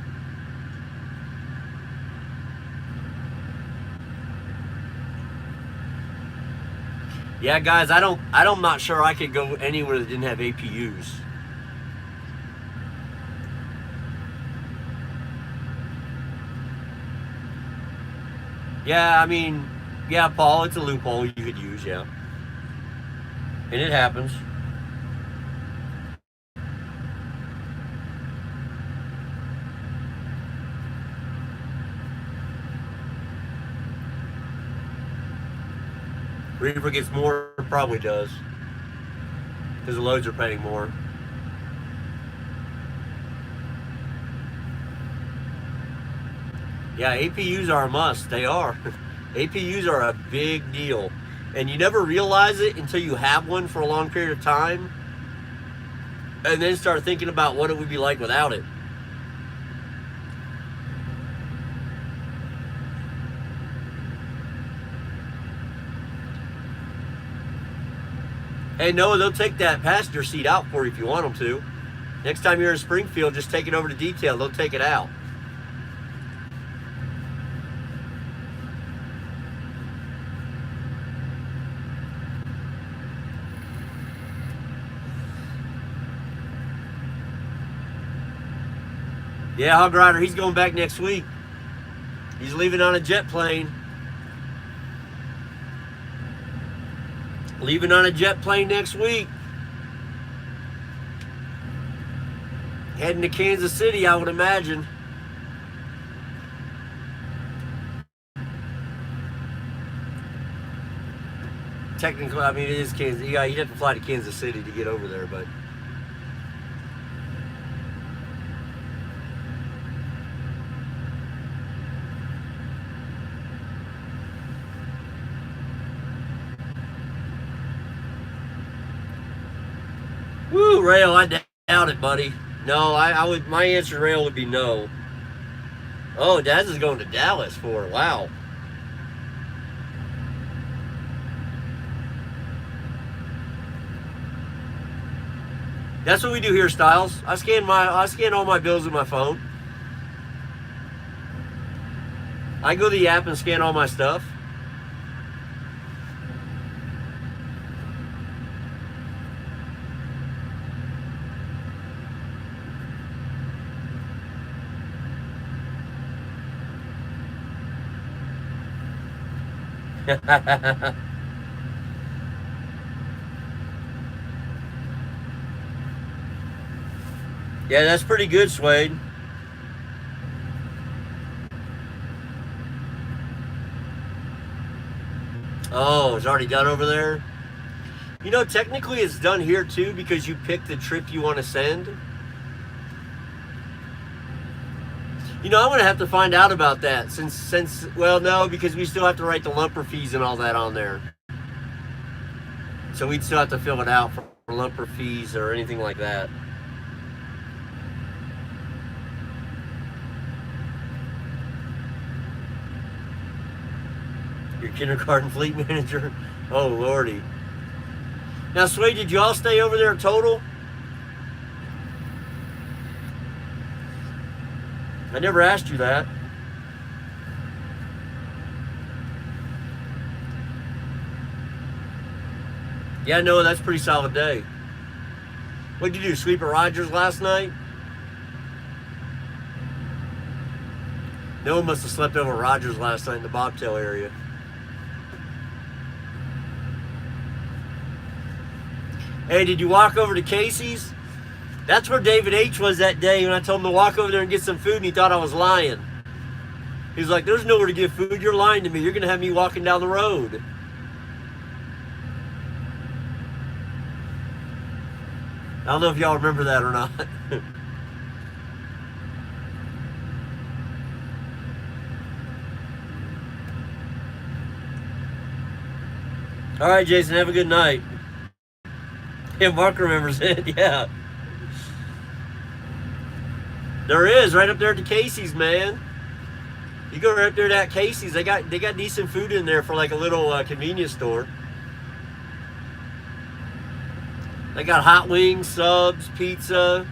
Yeah, guys, I'm not sure I could go anywhere that didn't have APUs. Yeah, I mean, yeah, Paul, it's a loophole you could use, yeah. And it happens. Reefer gets more, probably does, because the loads are paying more. Yeah, APUs are a must. They are. APUs are a big deal. And you never realize it until you have one for a long period of time. And then start thinking about what it would be like without it. Hey, Noah, they'll take that passenger seat out for you if you want them to. Next time you're in Springfield, just take it over to detail. They'll take it out. Yeah, Hog Rider, he's going back next week. He's leaving on a jet plane. Leaving on a jet plane next week. Heading to Kansas City, I would imagine. Technically, I mean, it is Kansas. You'd have to fly to Kansas City to get over there, but... Woo, Rail, I doubt it, buddy. No, I would. My answer to Rail would be no. Oh, Daz is going to Dallas for it. Wow. That's what we do here, Styles. I scan all my bills with my phone. I go to the app and scan all my stuff. Yeah, that's pretty good, Swade. Oh, it's already done over there? You know, technically it's done here too because you pick the trip you want to send. You know, I'm going to have to find out about that since, well, no, because we still have to write the lumper fees and all that on there. So we'd still have to fill it out for lumper fees or anything like that. Your kindergarten fleet manager? Oh, Lordy. Now, Sway, did you all stay over there total? I never asked you that. Yeah, no, that's a pretty solid day. What did you do, sleep at Rogers last night? Noah must have slept over at Rogers last night in the Bobtail area. Hey, did you walk over to Casey's? That's where David H. was that day when I told him to walk over there and get some food, and he thought I was lying. He's like, there's nowhere to get food. You're lying to me. You're going to have me walking down the road. I don't know if y'all remember that or not. All right, Jason, have a good night. Yeah, Mark remembers it, yeah. There is, right up there at the Casey's, man. You go right up there to that Casey's, they got decent food in there for like a little convenience store. They got hot wings, subs, pizza.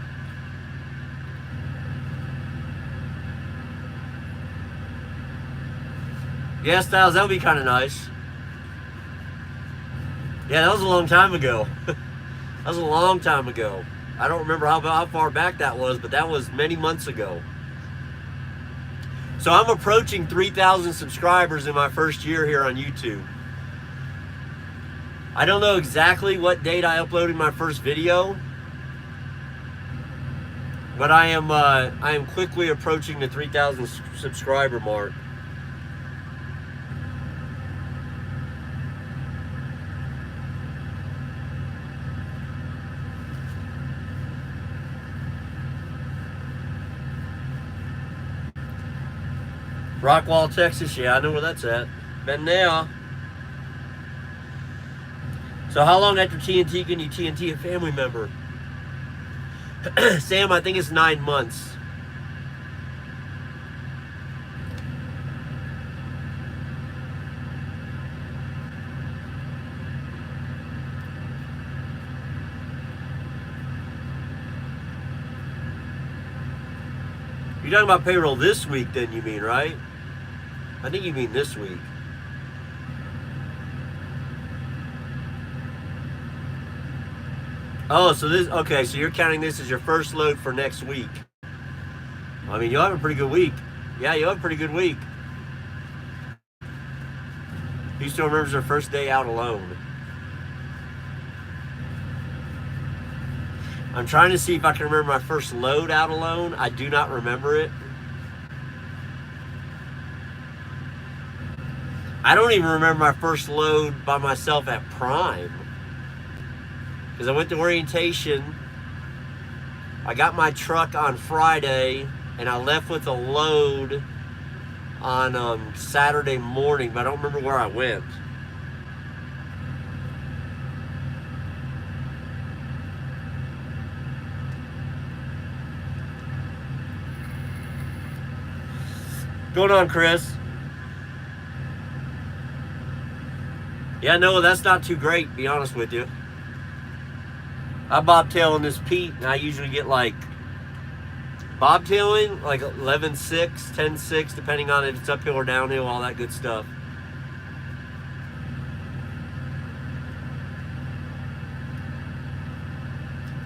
Yeah, Styles, that would be kind of nice. Yeah, that was a long time ago. That was a long time ago. I don't remember how far back that was, but that was many months ago. So I'm approaching 3,000 subscribers in my first year here on YouTube. I don't know exactly what date I uploaded my first video, but I am quickly approaching the 3,000 subscriber mark. Rockwall, Texas. Yeah, I know where that's at. Been there. So how long after TNT can you TNT a family member? Sam, I think it's 9 months. You're talking about payroll this week then, you mean, right? I think you mean this week. Oh, so this, okay, so you're counting this as your first load for next week. I mean, you'll have a pretty good week. Yeah, you'll have a pretty good week. Who still remembers their first day out alone? I'm trying to see if I can remember my first load out alone. I do not remember it. I don't even remember my first load by myself at Prime. Because I went to orientation. I got my truck on Friday, and I left with a load on Saturday morning, but I don't remember where I went. Going on, Chris? Yeah, no, that's not too great, to be honest with you. I bobtail in this Pete, and I usually get like bobtailing like 11.6, 10.6, depending on if it's uphill or downhill, all that good stuff.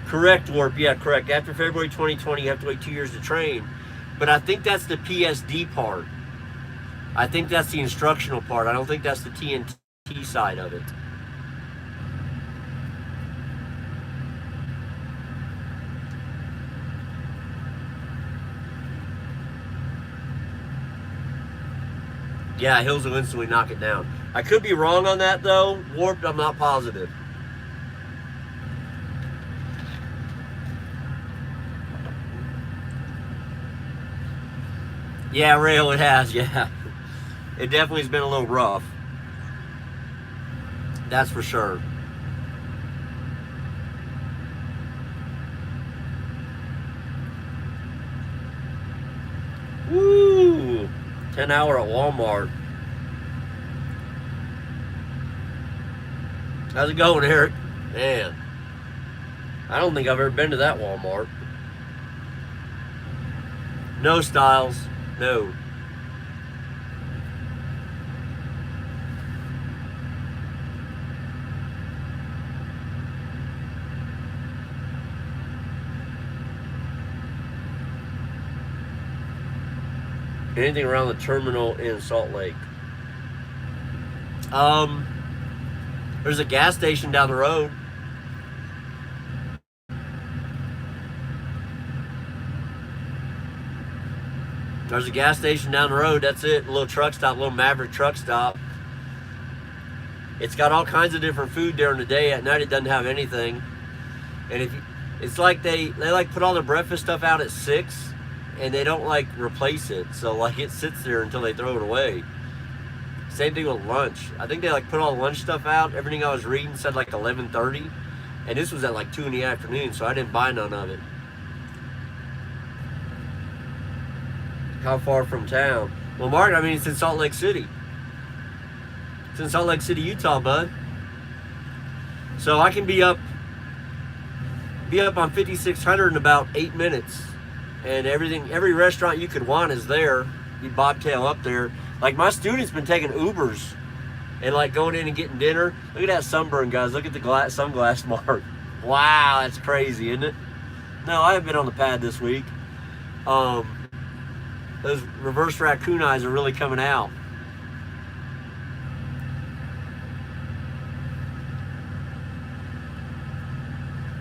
Correct, Warp. Yeah, correct. After February 2020, you have to wait 2 years to train. But I think that's the PSD part. I think that's the instructional part. I don't think that's the TNT side of it. Yeah, Hills will instantly knock it down. I could be wrong on that though. Warped, I'm not positive. Yeah, Rail, it has, yeah. It definitely has been a little rough. That's for sure. Woo! 10-hour at Walmart. How's it going, Eric? Man, I don't think I've ever been to that Walmart. No, Styles. No. Anything around the terminal in Salt Lake? There's a gas station down the road. There's a gas station down the road. That's it. A little truck stop, a little Maverick truck stop. It's got all kinds of different food during the day. At night, it doesn't have anything. And if you, it's like they like put all their breakfast stuff out at 6, and they don't like replace it. So like it sits there until they throw it away. Same thing with lunch. I think they like put all the lunch stuff out. Everything I was reading said like 11:30, and this was at like 2 in the afternoon, so I didn't buy none of it. How far from town? Well, Mark, I mean, it's in Salt Lake City. It's in Salt Lake City, Utah, bud. So I can be up on 5600 in about 8 minutes, and every restaurant you could want is there. You bobtail up there. Like my students been taking Ubers and like going in and getting dinner. Look at that sunburn, guys. Look at the sunglass mark. Wow, that's crazy, isn't it? No, I haven't been on the pad this week. Those reverse raccoon eyes are really coming out.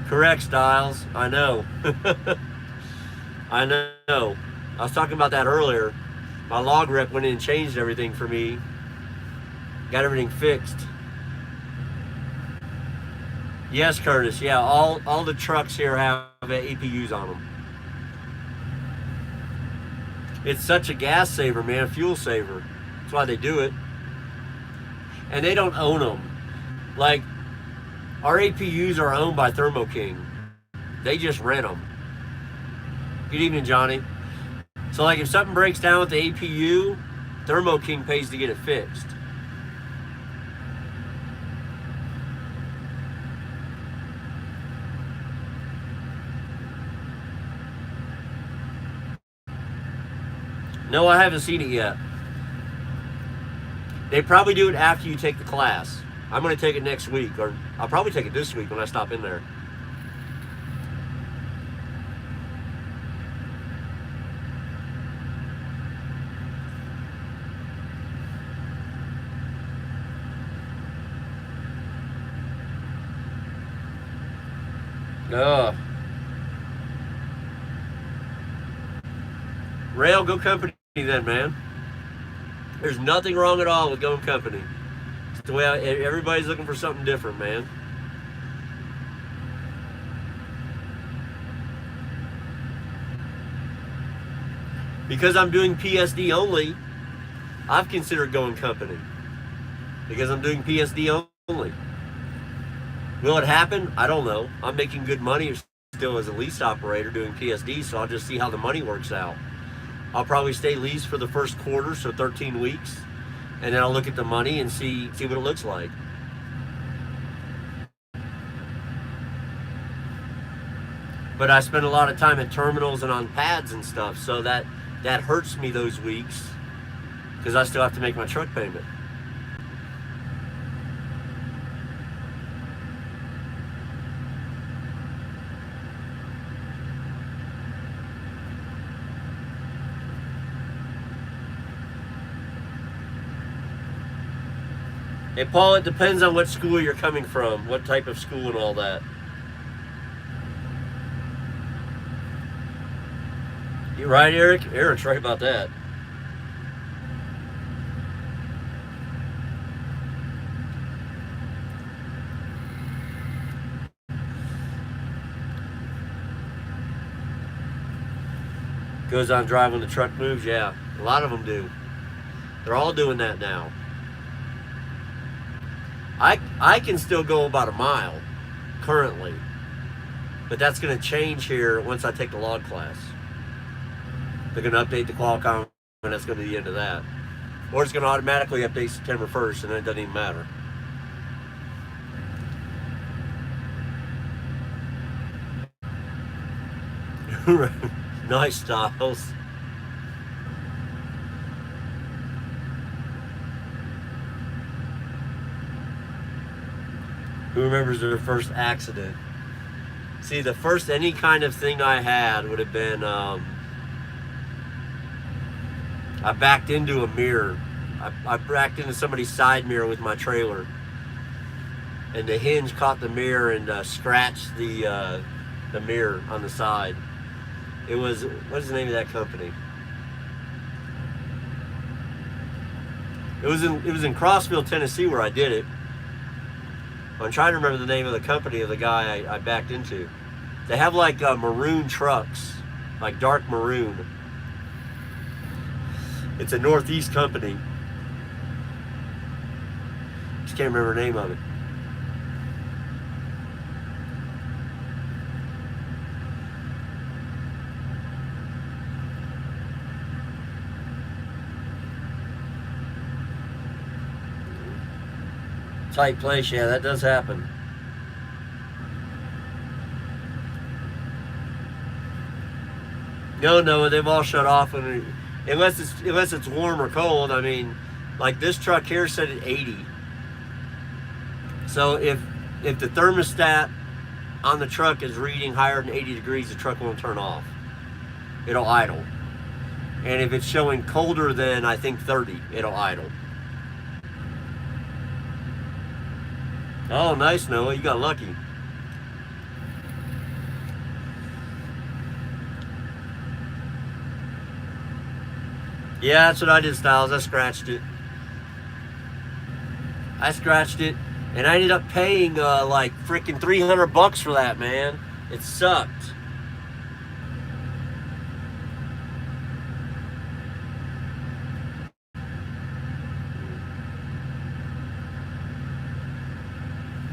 Correct, Styles. I know. I know. I was talking about that earlier. My log rep went in and changed everything for me. Got everything fixed. Yes, Curtis. Yeah, all the trucks here have APUs on them. It's such a gas saver, man, a fuel saver. That's why they do it. And they don't own them. Like, our APUs are owned by Thermo King. They just rent them. Good evening, Johnny. So, like, if something breaks down with the APU, Thermo King pays to get it fixed. No, I haven't seen it yet. They probably do it after you take the class. I'm going to take it next week, or I'll probably take it this week when I stop in there. Rail, go company then, man. There's nothing wrong at all with going company. It's the way everybody's looking for something different, man. Because I'm doing PSD only, I've considered going company. Because I'm doing PSD only. Will it happen? I don't know. I'm making good money still as a lease operator doing PSD, so I'll just see how the money works out. I'll probably stay leased for the first quarter, so 13 weeks, and then I'll look at the money and see what it looks like. But I spend a lot of time at terminals and on pads and stuff, so that hurts me those weeks because I still have to make my truck payment. Hey, Paul, it depends on what school you're coming from, what type of school and all that. You right, Eric? Eric's right about that. Goes on drive when the truck moves, yeah. A lot of them do. They're all doing that now. I can still go about a mile currently, but that's going to change here once I take the log class. They're going to update the Qualcomm, and that's going to be the end of that. Or it's going to automatically update September 1st, and then it doesn't even matter. Nice, Styles. Who remembers their first accident? See, the first any kind of thing I had would have been, I backed into a mirror. I backed into somebody's side mirror with my trailer. And the hinge caught the mirror and scratched the mirror on the side. It was, what is the name of that company? It was in Crossville, Tennessee where I did it. I'm trying to remember the name of the company of the guy I backed into. They have like maroon trucks, like dark maroon. It's a Northeast company. Just can't remember the name of it. Tight place, yeah, that does happen. No, they've all shut off unless it's warm or cold. I mean, like this truck here said at 80. So if the thermostat on the truck is reading higher than 80 degrees, the truck won't turn off. It'll idle. And if it's showing colder than I think 30, it'll idle. Oh, nice, Noah. You got lucky. Yeah, that's what I did, Styles. I scratched it. And I ended up paying like freaking $300 for that, man. It sucked.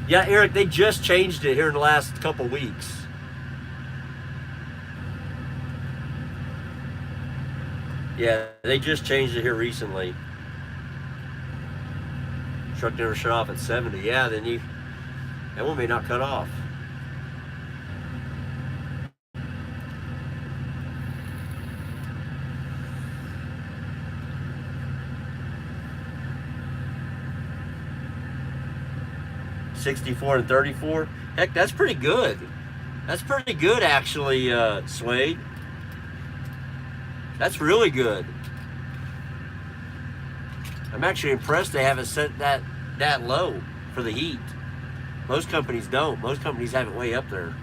Yeah, Eric, they just changed it here in the last couple weeks. Yeah, they just changed it here recently. Truck never shut off at 70. Yeah, then that one may not cut off. $64 and $34. Heck, that's pretty good. That's pretty good, actually, Suede. That's really good. I'm actually impressed they haven't set that low for the heat. Most companies don't. Most companies have it way up there.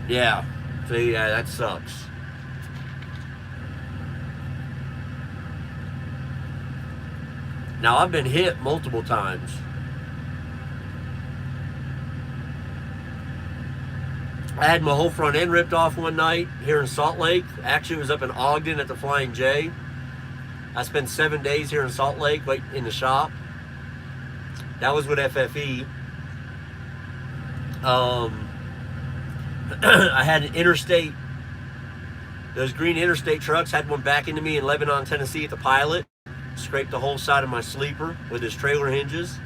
Yeah. See, yeah, that sucks. Now, I've been hit multiple times. I had my whole front end ripped off one night here in Salt Lake. Actually, it was up in Ogden at the Flying J. I spent 7 days here in Salt Lake waiting in the shop. That was with FFE. I had an interstate, those green interstate trucks, had one back into me in Lebanon, Tennessee at the Pilot. Scraped the whole side of my sleeper with his trailer hinges.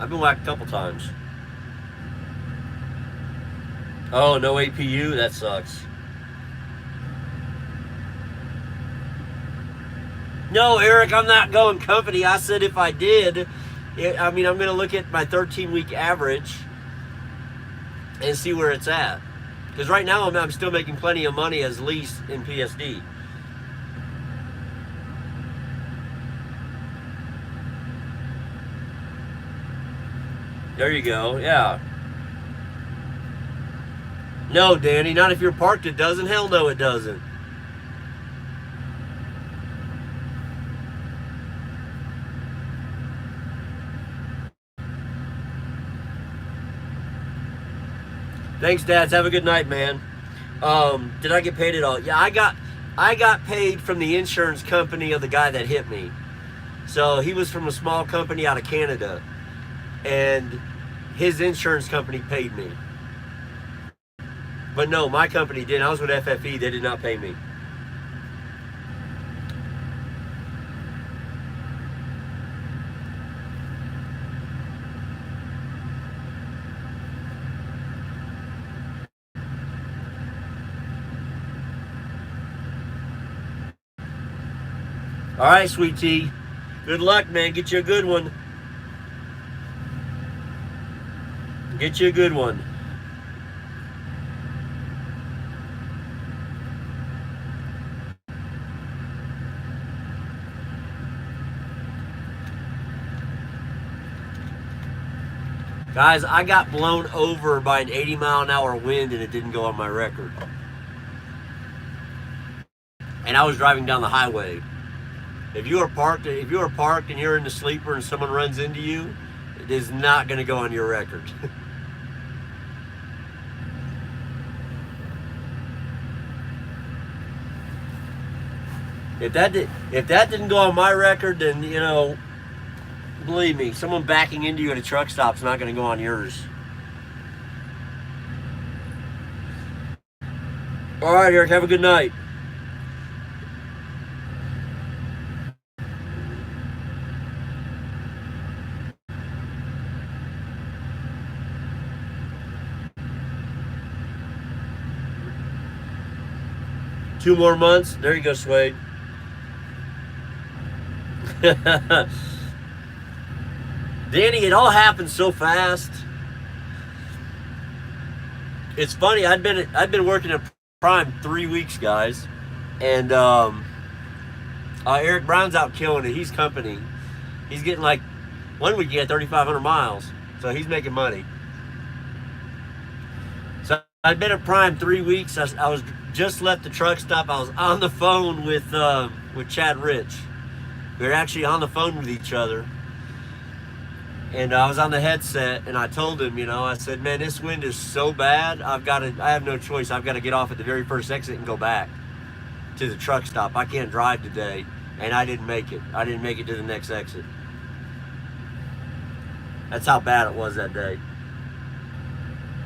I've been whacked a couple times. Oh, no APU? That sucks. No, Eric, I'm not going company. I said if I did, I'm going to look at my 13-week average and see where it's at. Because right now I'm still making plenty of money as lease in PSD. There you go, yeah. No, Danny, not if you're parked it doesn't. Hell no, it doesn't. Thanks, Dads. Have a good night, man. Did I get paid at all? Yeah, I got paid from the insurance company of the guy that hit me. So he was from a small company out of Canada, and his insurance company paid me. But no, my company didn't. I was with FFE. They did not pay me. All right, Sweet Tea. Good luck, man. Get you a good one. Get you a good one. Guys, I got blown over by an 80-mile-an-hour wind and it didn't go on my record. And I was driving down the highway. If you are parked and you're in the sleeper and someone runs into you, it is not going to go on your record. If that didn't go on my record, then believe me, someone backing into you at a truck stop is not going to go on yours. All right, Eric, have a good night. Two more months. There you go, Suede. Danny, it all happened so fast. It's funny. I've been working at Prime 3 weeks, guys, and Eric Brown's out killing it. He's company. He's getting like 1 week he had 3,500 miles, so he's making money. So I've been at Prime 3 weeks. I was just left the truck stop. I was on the phone with Chad Rich. We were actually on the phone with each other. And I was on the headset, and I told him, I said, man, this wind is so bad. I have no choice. I've got to get off at the very first exit and go back to the truck stop. I can't drive today. And I didn't make it. I didn't make it to the next exit. That's how bad it was that day.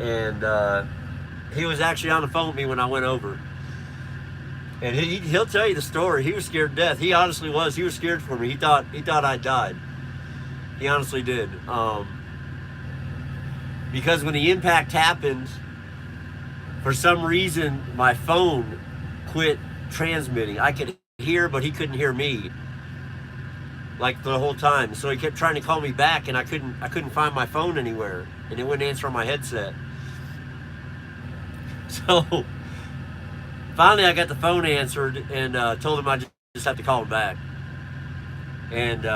And he was actually on the phone with me when I went over. And he'll tell you the story. He was scared to death. He honestly was. He was scared for me. He thought I died. He honestly did. Because when the impact happened, for some reason, my phone quit transmitting. I could hear, but he couldn't hear me, like the whole time. So he kept trying to call me back, and I couldn't find my phone anywhere, and it wouldn't answer on my headset. So finally, I got the phone answered, and told him I just have to call him back. And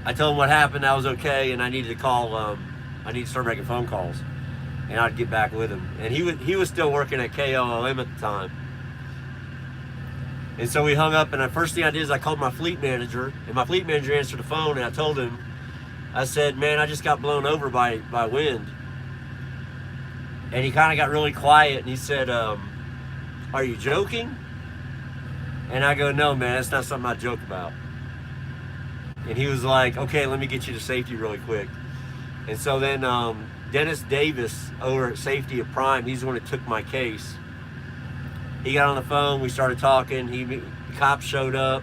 I told him what happened. I was okay, and I needed to call. I needed to start making phone calls, and I'd get back with him. And he was still working at KLM at the time. And so we hung up, and the first thing I did is I called my fleet manager, and my fleet manager answered the phone, and I told him, I said, man, I just got blown over by wind. And he kind of got really quiet, and he said, are you joking? And I go, no, man, that's not something I joke about. And he was like, okay, let me get you to safety really quick. And so then Dennis Davis over at Safety of Prime, he's the one that took my case. He got on the phone, we started talking, the cops showed up,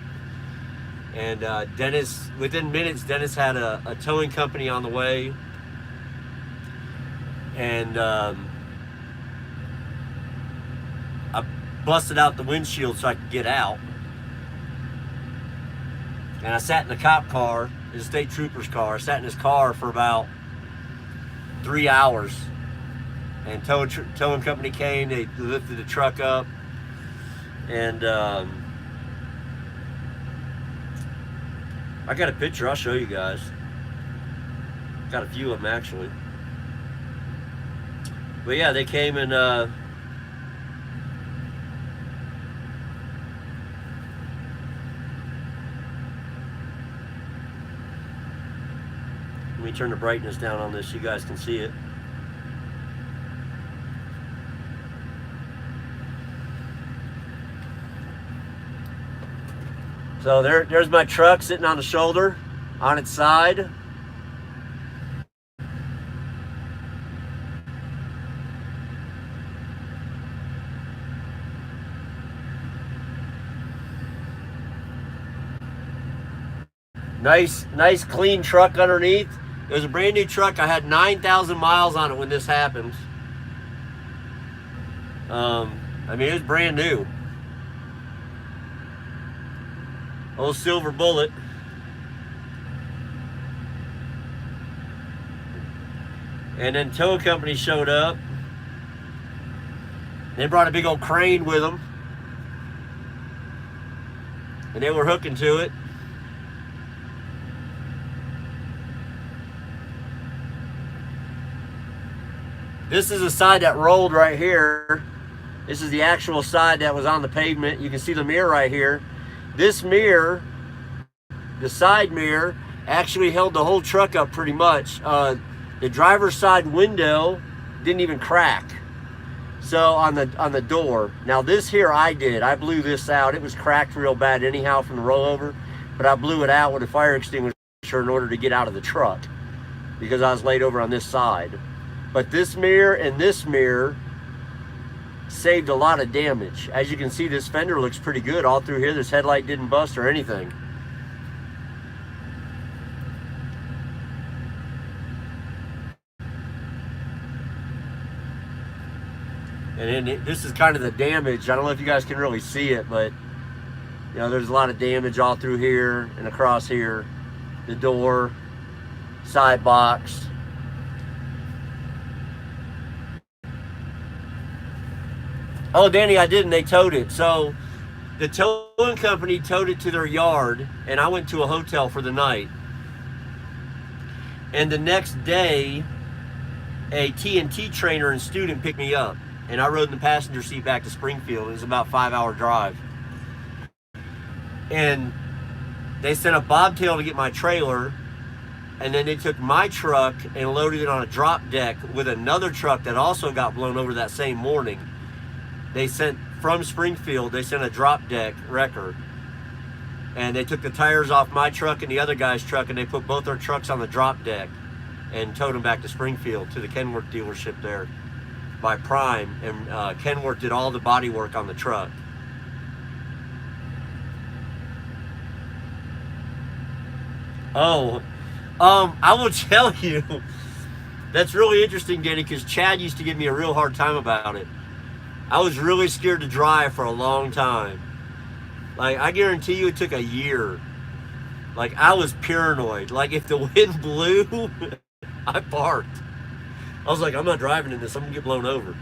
and Dennis, within minutes, Dennis had a towing company on the way, and I busted out the windshield so I could get out. And I sat in the cop car, the state trooper's car. I sat in his car for about 3 hours. And towing company came, they lifted the truck up. And I got a picture, I'll show you guys. Got a few of them actually. But yeah, they came and let me turn the brightness down on this so you guys can see it. So there's my truck sitting on the shoulder, on its side. Nice clean truck underneath. It was a brand new truck. I had 9,000 miles on it when this happened. I mean, it was brand new. Old silver bullet. And then tow company showed up. They brought a big old crane with them. And they were hooking to it. This is the side that rolled right here. This is the actual side that was on the pavement. You can see the mirror right here. This mirror, the side mirror, actually held the whole truck up pretty much. The driver's side window didn't even crack. So on the door. Now this here I blew this out. It was cracked real bad anyhow from the rollover, but I blew it out with a fire extinguisher in order to get out of the truck because I was laid over on this side. But this mirror and this mirror saved a lot of damage. As you can see, this fender looks pretty good all through here. This headlight didn't bust or anything. And then this is kind of the damage. I don't know if you guys can really see it, but you know, there's a lot of damage all through here and across here. The door, side box. Oh, Danny, I didn't. They towed it. So the towing company towed it to their yard, and I went to a hotel for the night. And the next day, a TNT trainer and student picked me up, and I rode in the passenger seat back to Springfield. It was about a 5-hour drive. And they sent a bobtail to get my trailer, and then they took my truck and loaded it on a drop deck with another truck that also got blown over that same morning. They sent from Springfield, they sent a drop deck wrecker, and they took the tires off my truck and the other guy's truck, and they put both our trucks on the drop deck and towed them back to Springfield to the Kenworth dealership there by Prime, and Kenworth did all the body work on the truck. Oh, I will tell you, that's really interesting, Danny, because Chad used to give me a real hard time about it. I was really scared to drive for a long time. Like, I guarantee you it took a year. Like, I was paranoid. Like, if the wind blew, I parked. I was like, I'm not driving in this. I'm going to get blown over.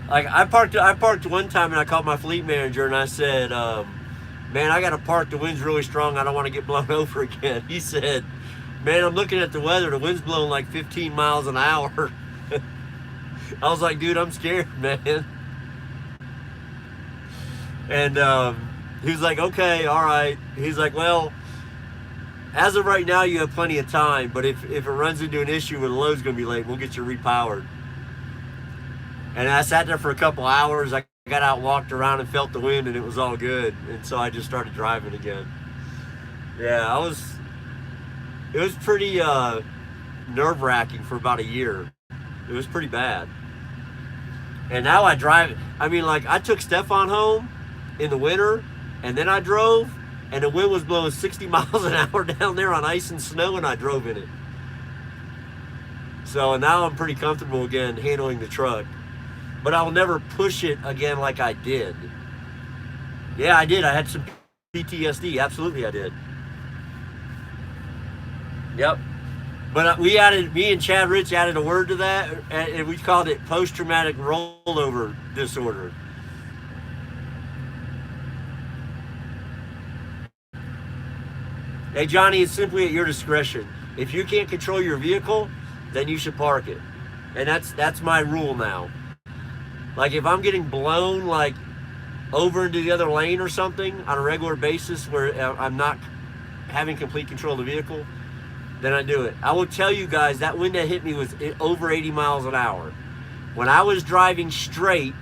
Like, I parked one time, and I called my fleet manager, and I said, man, I got to park. The wind's really strong. I don't want to get blown over again. He said, man, I'm looking at the weather. The wind's blowing like 15 miles an hour. I was like, dude, I'm scared, man. And he was like, okay, all right. He's like, well, as of right now, you have plenty of time. But if it runs into an issue where the load's going to be late, we'll get you repowered. And I sat there for a couple hours. I got out, walked around, and felt the wind, and it was all good. And so I just started driving again. Yeah, it was pretty nerve-wracking for about a year. It was pretty bad. And now I drive. I mean, like, I took Stefan home in the winter, and then I drove, and the wind was blowing 60 miles an hour down there on ice and snow, and I drove in it. So now I'm pretty comfortable again handling the truck. But I'll never push it again like I did. Yeah, I did. I had some PTSD. Absolutely, I did. Yep. But me and Chad Rich added a word to that, and we called it post-traumatic rollover disorder. Hey, Johnny, it's simply at your discretion. If you can't control your vehicle, then you should park it. And that's my rule now. Like, if I'm getting blown, like, over into the other lane or something on a regular basis where I'm not having complete control of the vehicle, then I do it. I will tell you guys, that wind that hit me was over 80 miles an hour. When I was driving straight,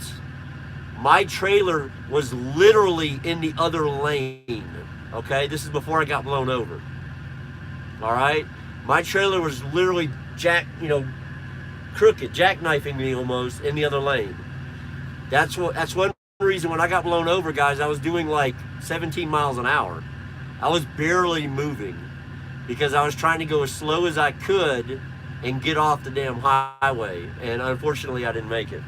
my trailer was literally in the other lane. Okay? This is before I got blown over. All right? My trailer was literally crooked, jackknifing me almost in the other lane. That's one reason when I got blown over, guys, I was doing like 17 miles an hour. I was barely moving because I was trying to go as slow as I could and get off the damn highway. And unfortunately, I didn't make it.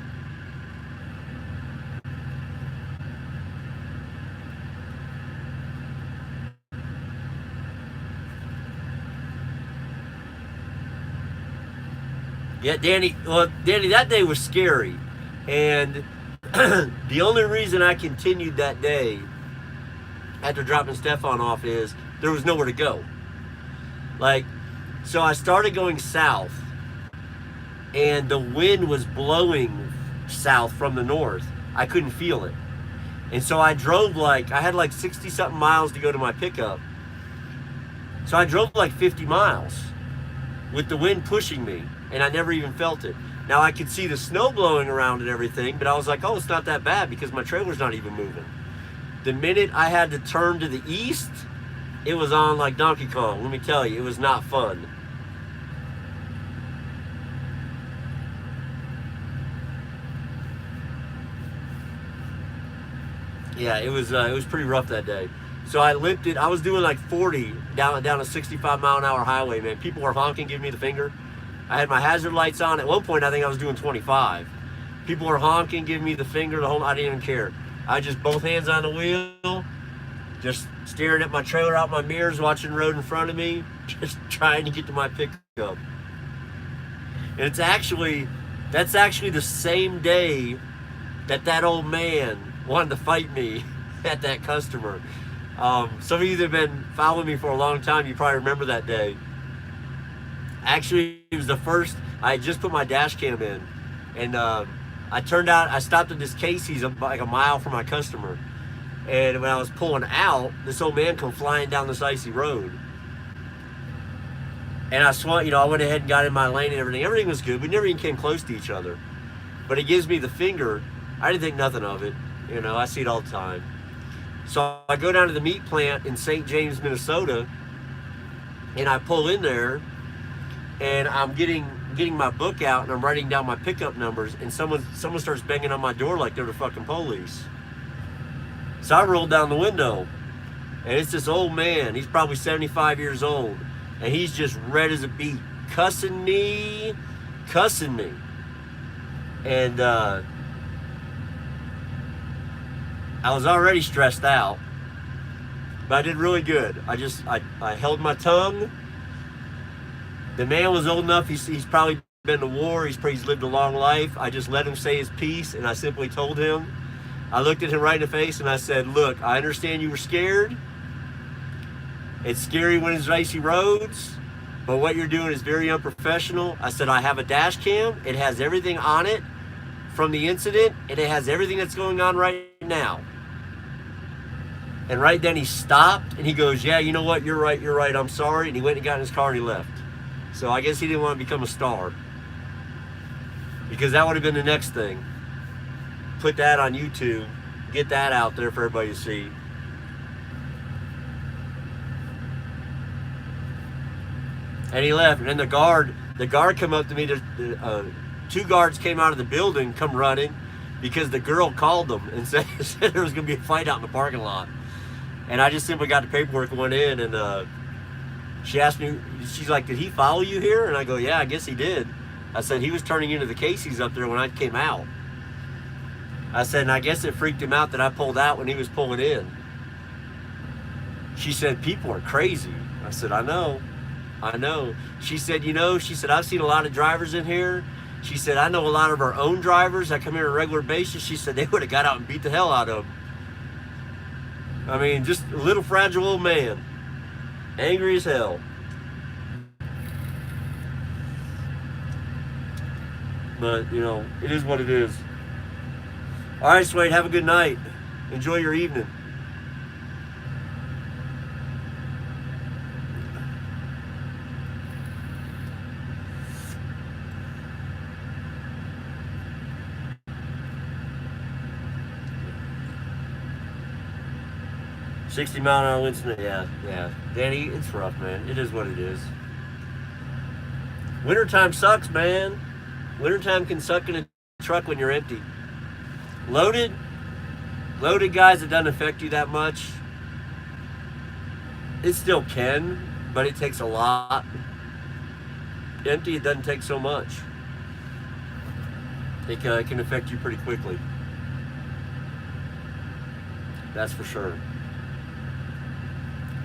Yeah, Danny, that day was scary. And the only reason I continued that day after dropping Stefan off is there was nowhere to go. Like, so I started going south, and the wind was blowing south from the north. I couldn't feel it. And so I drove I had like 60 something miles to go to my pickup. So I drove like 50 miles with the wind pushing me, and I never even felt it. Now, I could see the snow blowing around and everything, but I was like, oh, it's not that bad because my trailer's not even moving. The minute I had to turn to the east, it was on like Donkey Kong. Let me tell you, it was not fun. Yeah, it was pretty rough that day. So I limped it. I was doing like 40 down a 65 mile an hour highway, man. People were honking, giving me the finger. I had my hazard lights on. At one point, I think I was doing 25. People were honking, giving me the finger. I didn't even care. I just both hands on the wheel, just staring at my trailer out my mirrors, watching the road in front of me, just trying to get to my pickup. And that's actually the same day that old man wanted to fight me at that customer. Some of you that have been following me for a long time, you probably remember that day. Actually, it was the first. I had just put my dash cam in, and I stopped at this Casey's like a mile from my customer, and when I was pulling out, this old man come flying down this icy road, And I swung, you know, I went ahead and got in my lane and everything. Everything was good. We never even came close to each other. But he gives me the finger. I didn't think nothing of it. You know, I see it all the time. So I go down to the meat plant in St. James, Minnesota, and I pull in there, and I'm getting my book out, and I'm writing down my pickup numbers, and someone starts banging on my door like they're the fucking police. So I rolled down the window, and it's this old man. He's probably 75 years old, and he's just red as a beet, cussing me. And I was already stressed out, but I did really good. I held my tongue. The man was old enough. He's probably been to war. He's lived a long life. I just let him say his piece, and I simply told him. I looked at him right in the face, and I said, "Look, I understand you were scared. It's scary when it's icy roads, but what you're doing is very unprofessional." I said, "I have a dash cam. It has everything on it from the incident, and it has everything that's going on right now." And right then he stopped, and he goes, "Yeah, you know what? You're right. I'm sorry." And he went and got in his car and he left. So I guess he didn't want to become a star, because that would have been the next thing. Put that on YouTube, get that out there for everybody to see. And he left, and then the guard come up to me. Two guards came out of the building, come running, because the girl called them and said there was going to be a fight out in the parking lot. And I just simply got the paperwork and went in, and she asked me, she's like, "Did he follow you here?" And I go, "Yeah, I guess he did." I said, "He was turning into the Casey's up there when I came out." I said, "And I guess it freaked him out that I pulled out when he was pulling in." She said, "People are crazy." I said, I know. She said, "I've seen a lot of drivers in here." She said, "I know a lot of our own drivers that come here on a regular basis." She said, "They would have got out and beat the hell out of him." I mean, just a little fragile old man. Angry as hell. But, it is what it is. All right, Swade, have a good night. Enjoy your evening. $60-mile-an-hour winds. Yeah. Danny, it's rough, man. It is what it is. Wintertime sucks, man. Wintertime can suck in a truck when you're empty. Loaded, guys, it doesn't affect you that much. It still can, but it takes a lot. Empty, it doesn't take so much. It can affect you pretty quickly. That's for sure.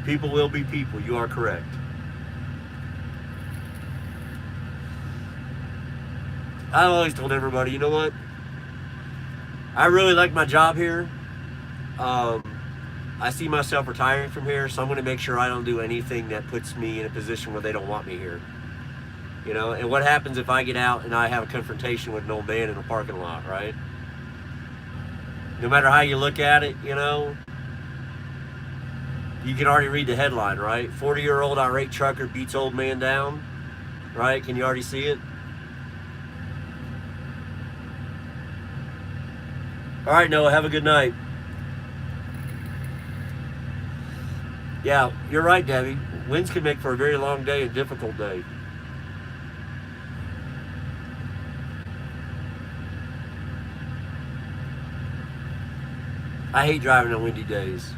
People will be people. You are correct. I always told everybody, you know what? I really like my job here. I see myself retiring from here, so I'm going to make sure I don't do anything that puts me in a position where they don't want me here. And what happens if I get out and I have a confrontation with an old man in a parking lot, right? No matter how you look at it, you can already read the headline, right? 40-year-old irate trucker beats old man down, right? Can you already see it? All right, Noah, have a good night. Yeah, you're right, Debbie. Winds can make for a very long day and difficult day. I hate driving on windy days.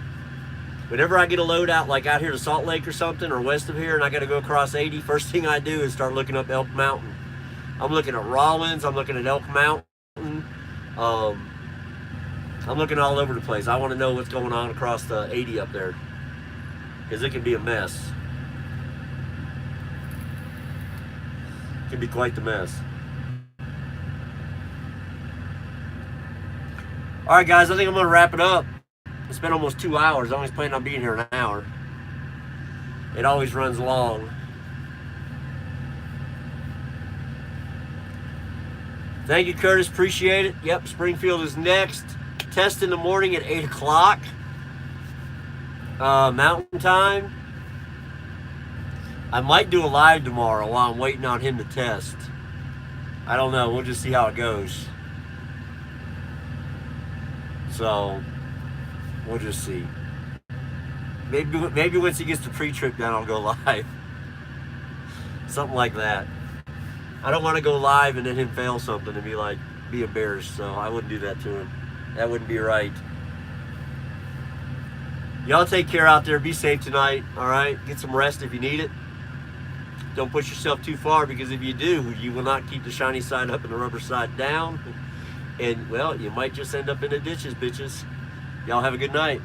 Whenever I get a load out, like out here to Salt Lake or something, or west of here, and I got to go across 80, first thing I do is start looking up Elk Mountain. I'm looking at Rollins. I'm looking at Elk Mountain. I'm looking all over the place. I want to know what's going on across the 80 up there, because it can be a mess. It can be quite the mess. All right, guys, I think I'm going to wrap it up. It's been almost 2 hours. I always plan on being here an hour. It always runs long. Thank you, Curtis. Appreciate it. Yep, Springfield is next. Test in the morning at 8 o'clock. Mountain time. I might do a live tomorrow while I'm waiting on him to test. I don't know. We'll just see how it goes. So we'll just see. Maybe once he gets the pre-trip done, I'll go live. Something like that. I don't want to go live and then him fail something and be embarrassed. So I wouldn't do that to him. That wouldn't be right. Y'all take care out there. Be safe tonight. All right. Get some rest if you need it. Don't push yourself too far, because if you do, you will not keep the shiny side up and the rubber side down. And, well, you might just end up in the ditches, bitches. Y'all have a good night.